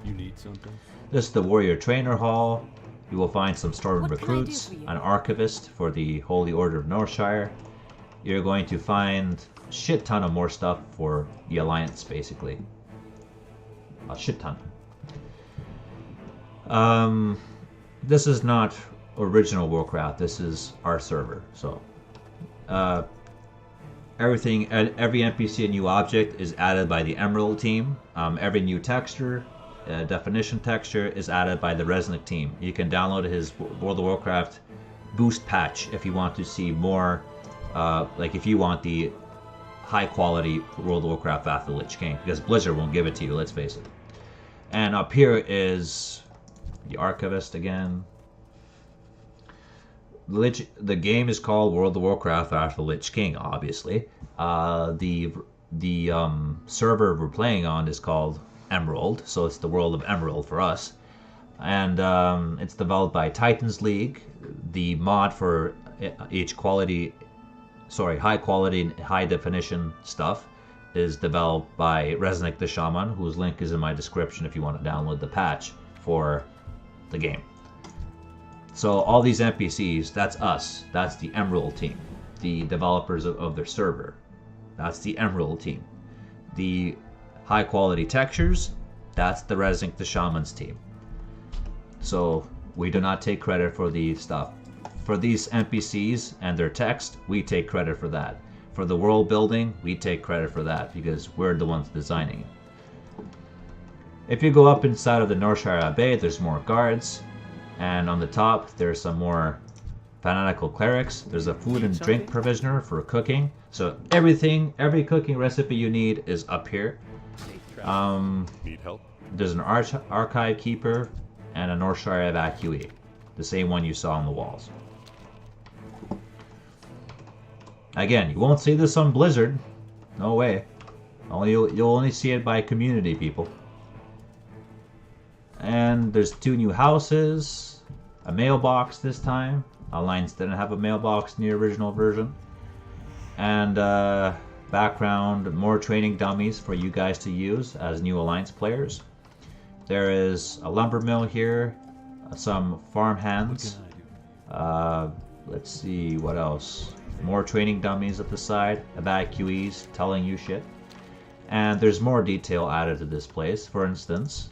You need something? This is the Warrior Trainer Hall. You will find some Stormwind recruits, an archivist for the Holy Order of Northshire. You're going to find a shit ton of more stuff for the Alliance, basically. A shit ton. This is not original Warcraft. This is our server, so every NPC and new object is added by the Emerald team. Every new texture, definition texture, is added by the Resnick team. You can download his World of Warcraft boost patch if you want to see more, like if you want the high quality World of Warcraft Wrath of the Lich King, because Blizzard won't give it to you, let's face it. And up here is the Archivist again. The game is called World of Warcraft Wrath of the Lich King, obviously. The server we're playing on is called Emerald, so it's the world of Emerald for us. And it's developed by Titans League. The mod for high quality and high definition stuff is developed by Resnick the Shaman, whose link is in my description if you want to download the patch for the game. So all these NPCs, that's us. That's the Emerald team. The developers of their server. That's the Emerald team. The high quality textures, that's the Resnick the Shaman's team. So we do not take credit for the stuff. For these NPCs and their text, we take credit for that. For the world building, we take credit for that because we're the ones designing it. If you go up inside of the Northshire Abbey, there's more guards. And on the top, there's some more fanatical clerics. There's a food and drink provisioner for cooking. So every cooking recipe you need is up here. Need help? There's an archive keeper and a Northshire evacuee. The same one you saw on the walls. Again, you won't see this on Blizzard. No way. You'll only see it by community people. And there's 2 new houses, a mailbox this time. Alliance didn't have a mailbox in the original version. And background, more training dummies for you guys to use as new Alliance players. There is a lumber mill here, some farm hands. Let's see, what else? More training dummies at the side, evacuees telling you shit. And there's more detail added to this place. For instance,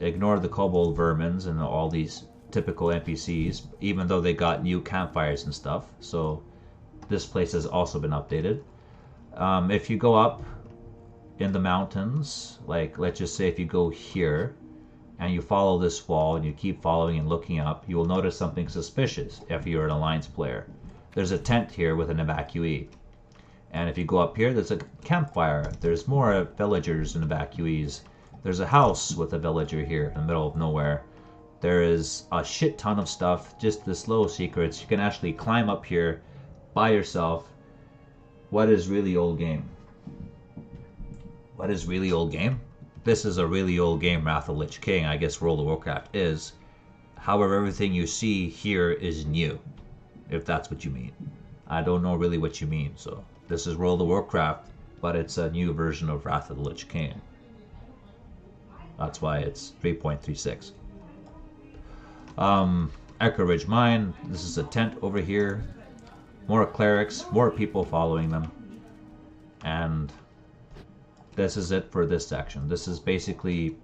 ignore the kobold vermins and all these typical NPCs, even though they got new campfires and stuff. So this place has also been updated. If you go up in the mountains, like let's just say if you go here and you follow this wall and you keep following and looking up, you will notice something suspicious if you're an Alliance player. There's a tent here with an evacuee. And if you go up here, there's a campfire. There's more villagers and evacuees. There's a house with a villager here in the middle of nowhere. There is a shit ton of stuff, just this little secrets. You can actually climb up here by yourself. What is really old game? What is really old game? This is a really old game, Wrath of the Lich King. I guess World of Warcraft is. However, everything you see here is new, if that's what you mean. I don't know really what you mean, so this is World of Warcraft, but it's a new version of Wrath of the Lich King. That's why it's 3.36. Echo Ridge Mine. This is a tent over here. More clerics, more people following them. And this is it for this section. This is basically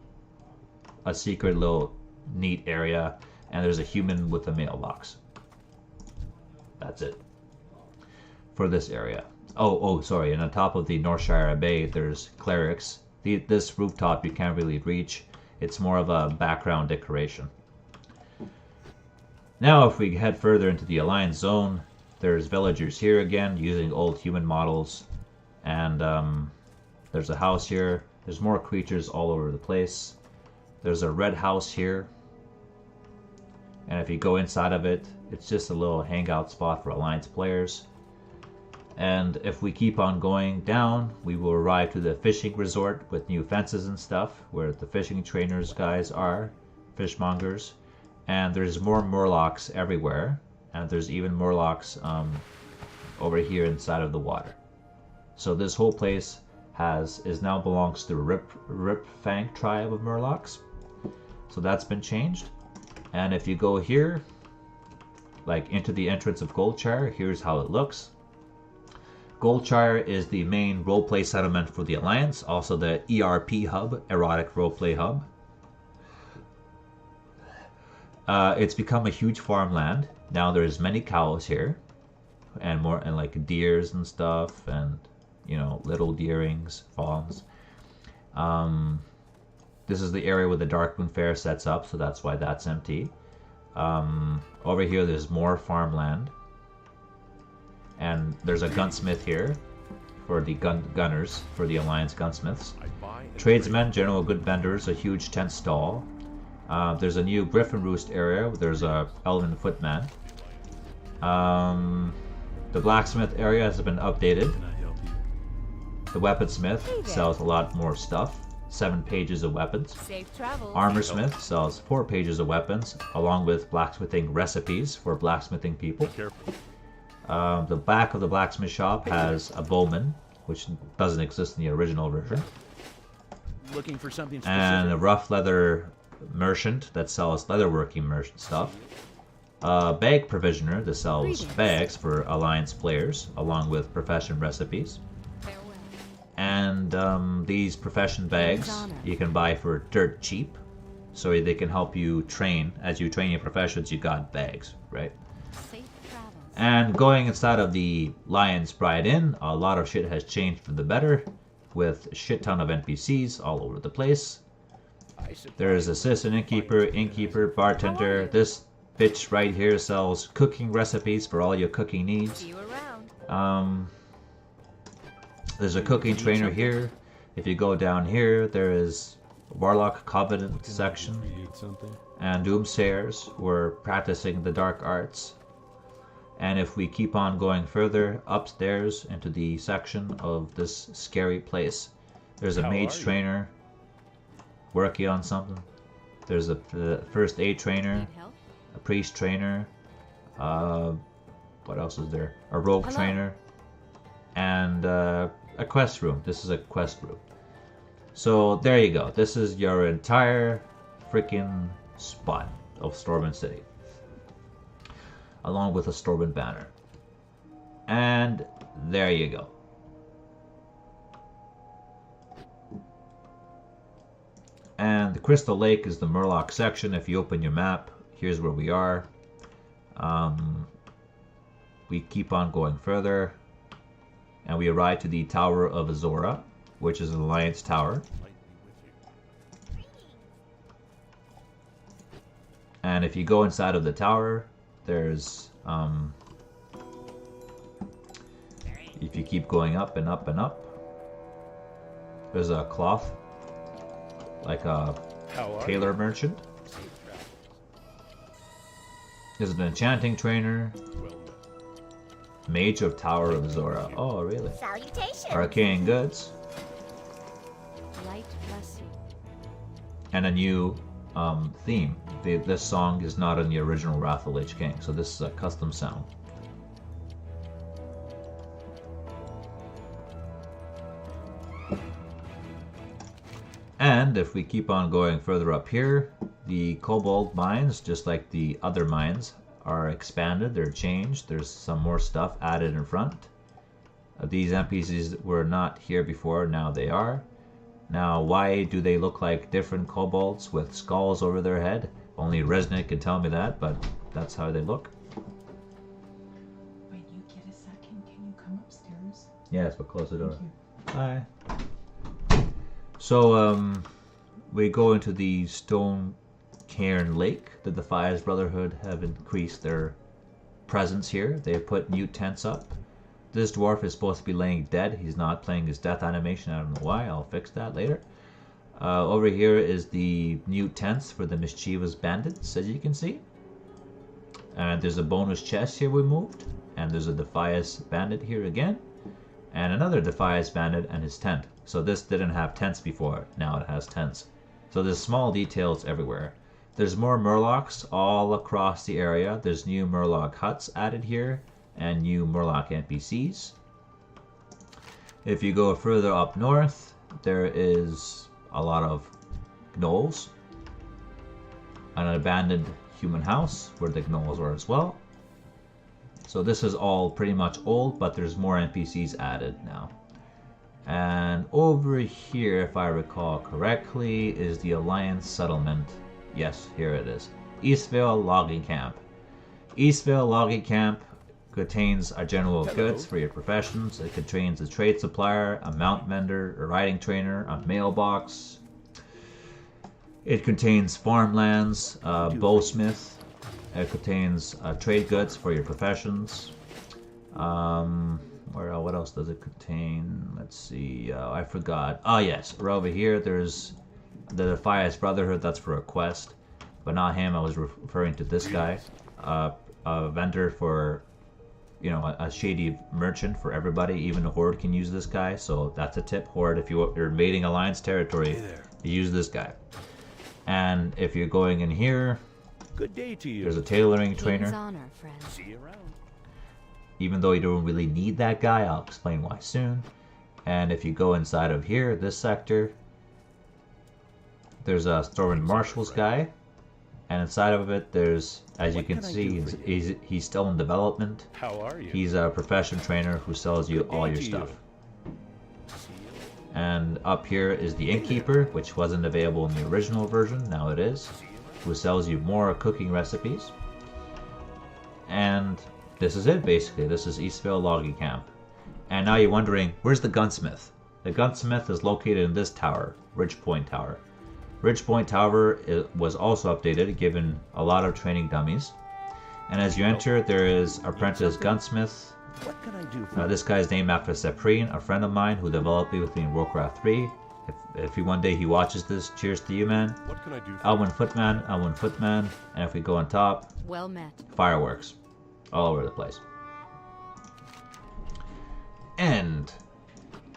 a secret little neat area, and there's a human with a mailbox. That's it for this area. Oh, sorry. And on top of the Northshire Bay, there's clerics. This rooftop you can't really reach. It's more of a background decoration. Now, if we head further into the Alliance Zone, there's villagers here again using old human models, and there's a house here. There's more creatures all over the place. There's a red house here, and if you go inside of it, it's just a little hangout spot for Alliance players. And if we keep on going down, we will arrive to the fishing resort with new fences and stuff, where the fishing trainers guys are, fishmongers. And there's more Murlocs everywhere, and there's even Murlocs over here inside of the water. So this whole place now belongs to the Ripfang tribe of Murlocs. So that's been changed. And if you go here, like into the entrance of Goldshire, here's how it looks. Goldshire is the main roleplay settlement for the Alliance, also the ERP hub, Erotic Roleplay Hub. It's become a huge farmland. Now there's many cows here, and like deers and stuff, and little deerings, fawns. This is the area where the Darkmoon Fair sets up, so that's why that's empty. Over here there's more farmland, and there's a gunsmith here for the gunners, for the Alliance gunsmiths. Tradesmen, general good vendors, a huge tent stall. There's a new Griffin Roost area. There's a Elwynn footman. The blacksmith area has been updated. The weaponsmith sells a lot more stuff. 7 pages of weapons. Safe travels. Armorsmith sells 4 pages of weapons, along with blacksmithing recipes for blacksmithing people. The back of the blacksmith shop has a bowman, which doesn't exist in the original version. Looking for something specific. And a rough leather merchant that sells leatherworking merchant stuff. A bag provisioner that sells bags for Alliance players, along with profession recipes. Farewell. And these profession bags you can buy for dirt cheap, so they can help you train. As you train your professions, you got bags, right? Safe travels. And going inside of the Lion's Pride Inn, a lot of shit has changed for the better, with a shit ton of NPCs all over the place. There's assistant innkeeper, bartender. This bitch right here sells cooking recipes for all your cooking needs. See you around. There's a cooking trainer here. If you go down here, there is Warlock Covenant section, and Doomsayers who are practicing the dark arts. And if we keep on going further upstairs into the section of this scary place, there's a mage trainer working on something. There's a first aid trainer, Need help? a priest trainer, what else is there? A rogue trainer, and a quest room. This is a quest room. So there you go. This is your entire freaking spot of Stormwind City, along with a Stormwind banner. And there you go. And the Crystal Lake is the Murloc section. If you open your map, here's where we are. We keep on going further, and we arrive to the Tower of Azora, which is an Alliance tower. And if you go inside of the tower, there's if you keep going up and up and up, there's a cloth, like a tailor merchant. There's an enchanting trainer. Mage of Tower of Zora. Oh, really? Salutations. Arcane goods. Light bless you. And a new theme. This song is not in the original Wrathful Lich King, so this is a custom sound. And if we keep on going further up here, The Kobold mines, just like the other mines, are expanded, they're changed. There's some more stuff added in front. These NPCs were not here before, now they are. Now, why do they look like different kobolds with skulls over their head? Only Resnick can tell me that, but that's how they look. When you get a second, can you come upstairs? Yes, but close the door. Thank Hi. So, we go into the Stone Cairn Lake. The Defias Brotherhood have increased their presence here. They have put new tents up. This dwarf is supposed to be laying dead. He's not playing his death animation. I don't know why. I'll fix that later. Over here is the new tents for the mischievous bandits, as you can see. And there's a bonus chest here we moved. And there's a Defias bandit here again. And another Defias bandit and his tent. So this didn't have tents before. Now it has tents. So there's small details everywhere. There's more Murlocs all across the area. There's new Murloc huts added here. And new Murloc NPCs. If you go further up north, there is a lot of gnolls. An abandoned human house where the gnolls are as well. So this is all pretty much old, but there's more NPCs added now. And over here, if I recall correctly, is the Alliance settlement. Yes, here it is. Eastvale Logging Camp. Eastvale Logging Camp contains a general goods for your professions. It contains a trade supplier, a mount vendor, a riding trainer, a mailbox. It contains farmlands, a bowsmith. It contains trade goods for your professions. What else does it contain? Let's see. I forgot. Oh yes, right over here there's the Defias Brotherhood. That's for a quest, but not him. I was referring to this guy, a vendor for. You know, a shady merchant for everybody. Even the Horde can use this guy, so that's a tip. Horde, if you're invading Alliance territory, you use this guy. And if you're going in here, good day to you. There's a tailoring trainer. Honor, friend. See you around. Even though you don't really need that guy, I'll explain why soon. And if you go inside of here, this sector, there's a Stormwind Marshals guy. And inside of it, there's, as you can see, he's still in development. How are you? He's a profession trainer who sells you all your stuff. And up here is the Innkeeper, which wasn't available in the original version, now it is, who sells you more cooking recipes. And this is it, basically. This is Eastvale Logging Camp. And now you're wondering, where's the gunsmith? The gunsmith is located in this tower, Ridgepoint Tower. Ridgepoint Tower was also updated, given a lot of training dummies. And as you enter, there is Apprentice Gunsmith. What can I do for This guy's named after Cyprien, a friend of mine who developed it with me in Warcraft 3. If one day he watches this, cheers to you, man. What can I do for Elwynn Footman. And if we go on top, Well met. fireworks all over the place. And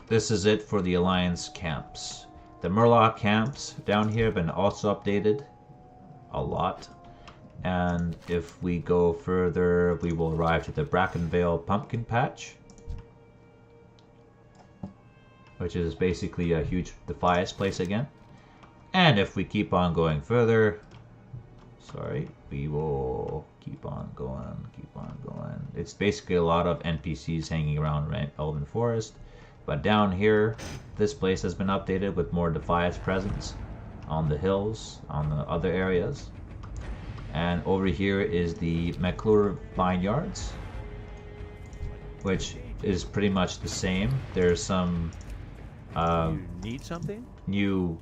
this is it for the Alliance camps. The Murloc camps down here have been also updated a lot. And if we go further, we will arrive to the Brackenvale Pumpkin Patch, which is basically a huge Defias place again. And if we keep on going further, we will keep on going. It's basically a lot of NPCs hanging around Elwynn Forest. But down here, this place has been updated with more Defias presence on the hills, on the other areas. And over here is the McClure Vineyards, which is pretty much the same. There's some you need something? new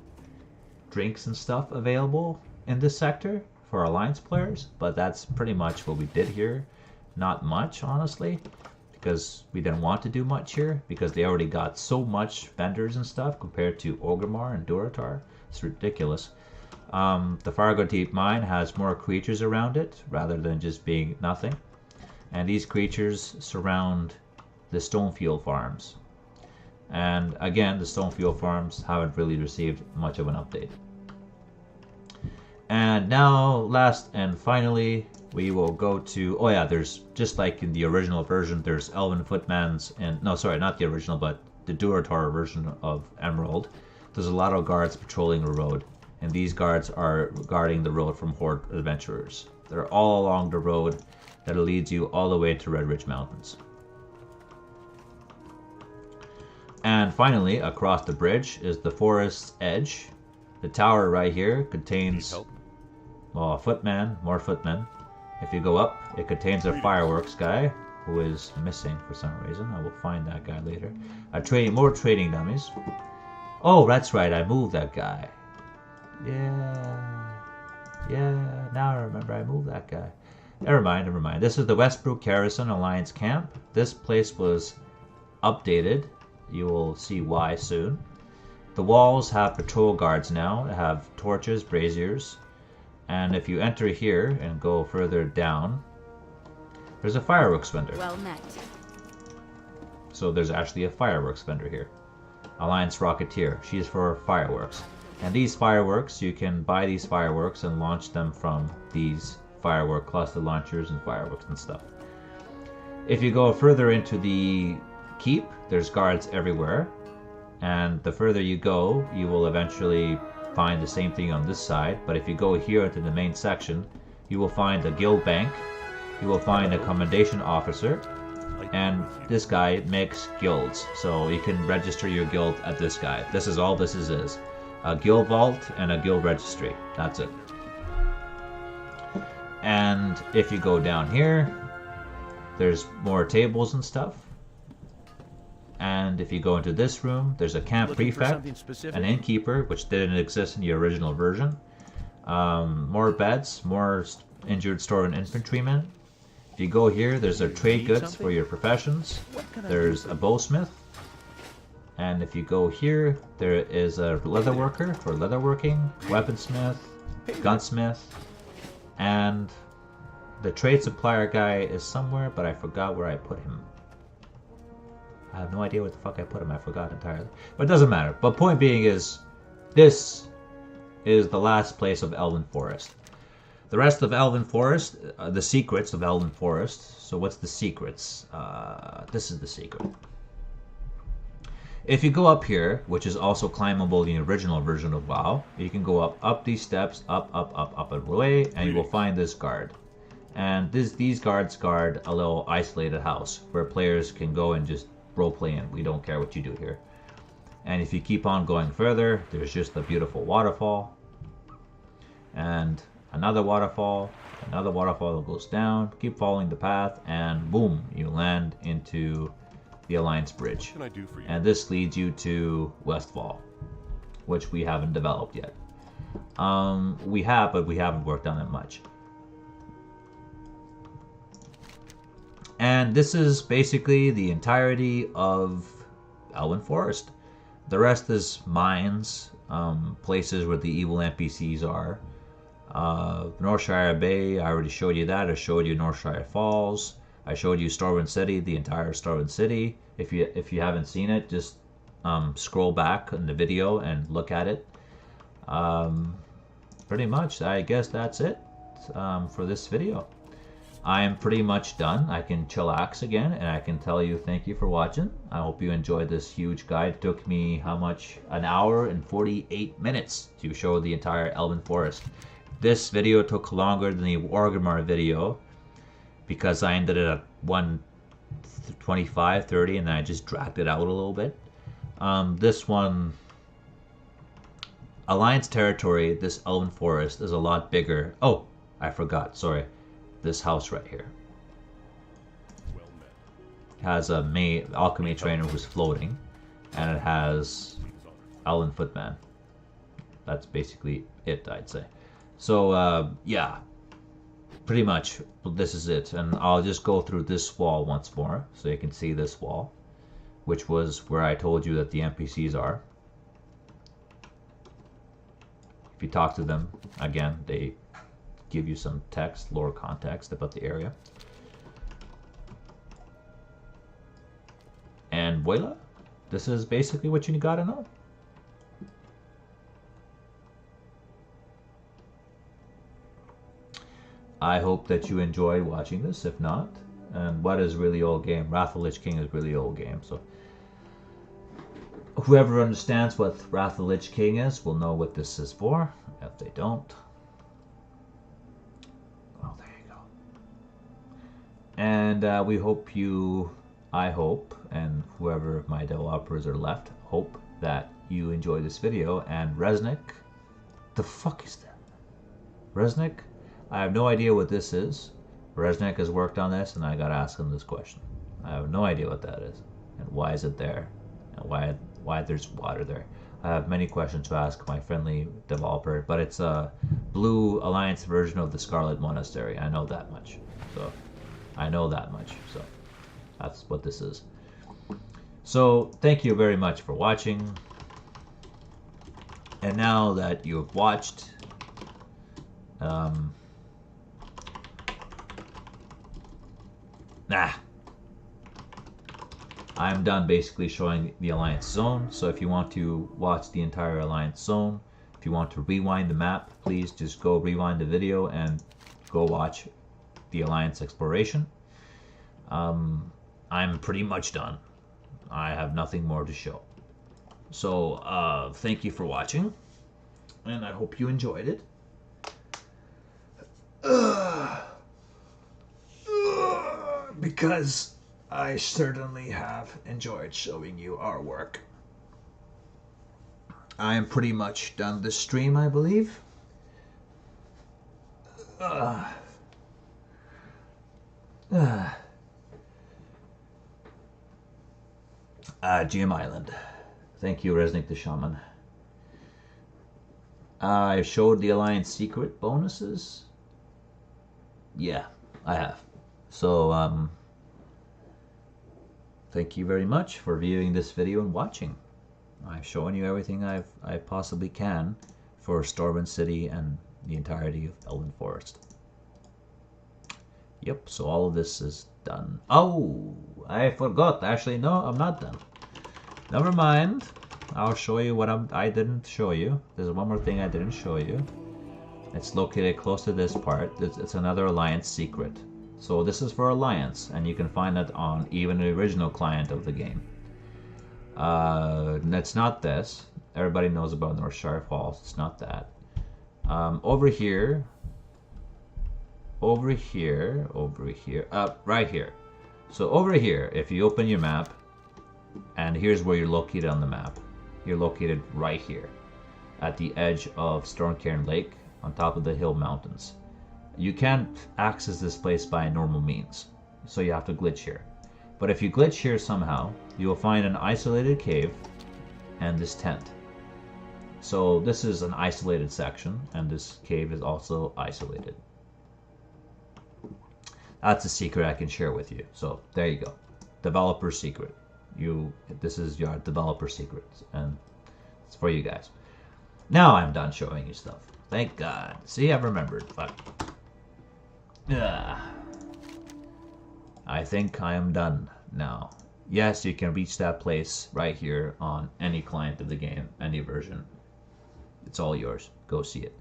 drinks and stuff available in this sector for Alliance players, but that's pretty much what we did here. Not much, honestly, because we didn't want to do much here, because they already got so much vendors and stuff compared to Orgrimmar and Durotar. It's ridiculous. The Fargo Deep Mine has more creatures around it, rather than just being nothing. And these creatures surround the Stonefield Farms. And again, the Stonefield Farms haven't really received much of an update. And now, last and finally, we will go to, oh yeah, there's, just like in the original version, there's Elwynn Footman's, and, no, sorry, not the original, but the Durotar version of Emerald. There's a lot of guards patrolling the road. and these guards are guarding the road from Horde adventurers. They're all along the road that leads you all the way to Red Ridge Mountains. And finally, across the bridge is the forest's edge. The tower right here contains, well, a footman, more footmen. If you go up, it contains a fireworks guy who is missing for some reason. I will find that guy later. More trading dummies. Oh, that's right, I moved that guy. Yeah, now I remember I moved that guy. Never mind. This is the Westbrook Garrison Alliance camp. This place was updated. You will see why soon. The walls have patrol guards now. They have torches, braziers. And if you enter here and go further down, there's a fireworks vendor. Well met. So there's actually a fireworks vendor here. Alliance Rocketeer. She's for fireworks. And these fireworks, you can buy these fireworks and launch them from these firework cluster launchers and fireworks and stuff. If you go further into the keep, there's guards everywhere. And the further you go, you will eventually find the same thing on this side. But if you go here into the main section, you will find a guild bank. You will find a commendation officer. And this guy makes guilds. So you can register your guild at this guy. This is all this is. A guild vault and a guild registry. That's it. And if you go down here, there's more tables and stuff. And if you go into this room, there's a camp prefect, an innkeeper, which didn't exist in the original version. More beds, more injured store and infantrymen. If you go here, there's a trade goods for your professions. There's a bowsmith. And if you go here, there is a leather worker for leatherworking, weaponsmith, gunsmith, and the trade supplier guy is somewhere, but I forgot where I put him. I have no idea where the fuck I put him. I forgot entirely. But it doesn't matter. But point being is, this is the last place of Elwynn Forest. The rest of Elwynn Forest, the secrets of Elwynn Forest. So what's the secrets? This is the secret. If you go up here, which is also climbable in the original version of WoW, you can go up these steps, up and away, and you will find this guard. And these guards guard a little isolated house where players can go and just roleplay in. We don't care what you do here. And if you keep on going further, there's just a beautiful waterfall. And another waterfall that goes down. Keep following the path, and boom, you land into the Alliance Bridge. What can I do for you? And this leads you to Westfall, which we haven't developed yet. We have, but we haven't worked on it much. And this is basically the entirety of Elwynn Forest. The rest is mines, places where the evil NPCs are. Northshire Bay, I already showed you that. I showed you Northshire Falls. I showed you Stormwind City, the entire Stormwind City. If you haven't seen it, just scroll back in the video and look at it. Pretty much, I guess that's it for this video. I am pretty much done. I can chillax again, and I can tell you thank you for watching. I hope you enjoyed this huge guide. It took me, how much? An hour and 48 minutes to show the entire Elwynn Forest. This video took longer than the Orgrimmar video because I ended it at 1:25, 30, and then I just dragged it out a little bit. This one, Alliance territory, this Elwynn Forest is a lot bigger. Oh, I forgot, sorry. This house right here has a alchemy trainer who's floating, and it has Elwynn Footman. That's basically it, I'd say. So yeah, pretty much this is it. And I'll just go through this wall once more so you can see this wall, which was where I told you that the NPCs are. If you talk to them again, they give you some text, lore context about the area. And voila, this is basically what you gotta know. I hope that you enjoyed watching this. If not, and what is really old game? Wrath of the Lich King is really old game. So whoever understands what Wrath of the Lich King is will know what this is for. If they don't, well, there you go. And we hope you, I hope, and whoever of my developers are left, hope that you enjoy this video. And Resnick, the fuck is that? Resnick, I have no idea what this is. Resnick has worked on this, and I gotta ask him this question. I have no idea what that is, and why is it there, and why there's water there. I have many questions to ask my friendly developer, but it's a Blue Alliance version of the Scarlet Monastery. I know that much. So that's what this is. So thank you very much for watching. And now that you've watched, I'm done basically showing the Alliance Zone. So if you want to watch the entire Alliance Zone, if you want to rewind the map, please just go rewind the video and go watch the Alliance Exploration. I'm pretty much done. I have nothing more to show. So thank you for watching, and I hope you enjoyed it. Because I certainly have enjoyed showing you our work. I am pretty much done this stream, I believe. GM Island. Thank you, Resnick the Shaman. I showed the Alliance secret bonuses. Yeah, I have. So, thank you very much for viewing this video and watching. I've shown you everything I possibly can for Stormwind City and the entirety of Elwynn Forest. Yep, so all of this is done. Oh, I forgot. Actually, no, I'm not done. Never mind. I'll show you what I didn't show you. There's one more thing I didn't show you. It's located close to this part. It's another Alliance secret. So this is for Alliance, and you can find it on even the original client of the game. It's not this. Everybody knows about Northshire Falls. It's not that. Over here, right here. So over here, if you open your map, and here's where you're located on the map. You're located right here, at the edge of Stormcairn Lake, on top of the hill mountains. You can't access this place by normal means, so you have to glitch here. But if you glitch here somehow, you will find an isolated cave and this tent. So this is an isolated section, and this cave is also isolated. That's a secret I can share with you. So there you go. Developer secret. This is your developer secret, and it's for you guys. Now I'm done showing you stuff. Thank God. See, I've remembered. Fuck. I think I am done now. Yes, you can reach that place right here on any client of the game, any version. It's all yours. Go see it.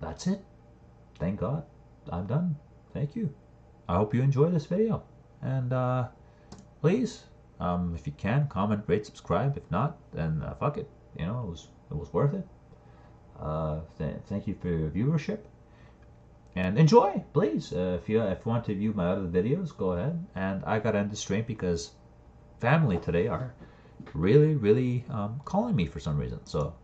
That's it. Thank God. I'm done. Thank you. I hope you enjoy this video. And please, if you can, comment, rate, subscribe. If not, then fuck it. You know, it was worth it. Thank you for your viewership. And enjoy, please. If you want to view my other videos, go ahead. And I gotta end the stream because family today are really calling me for some reason. So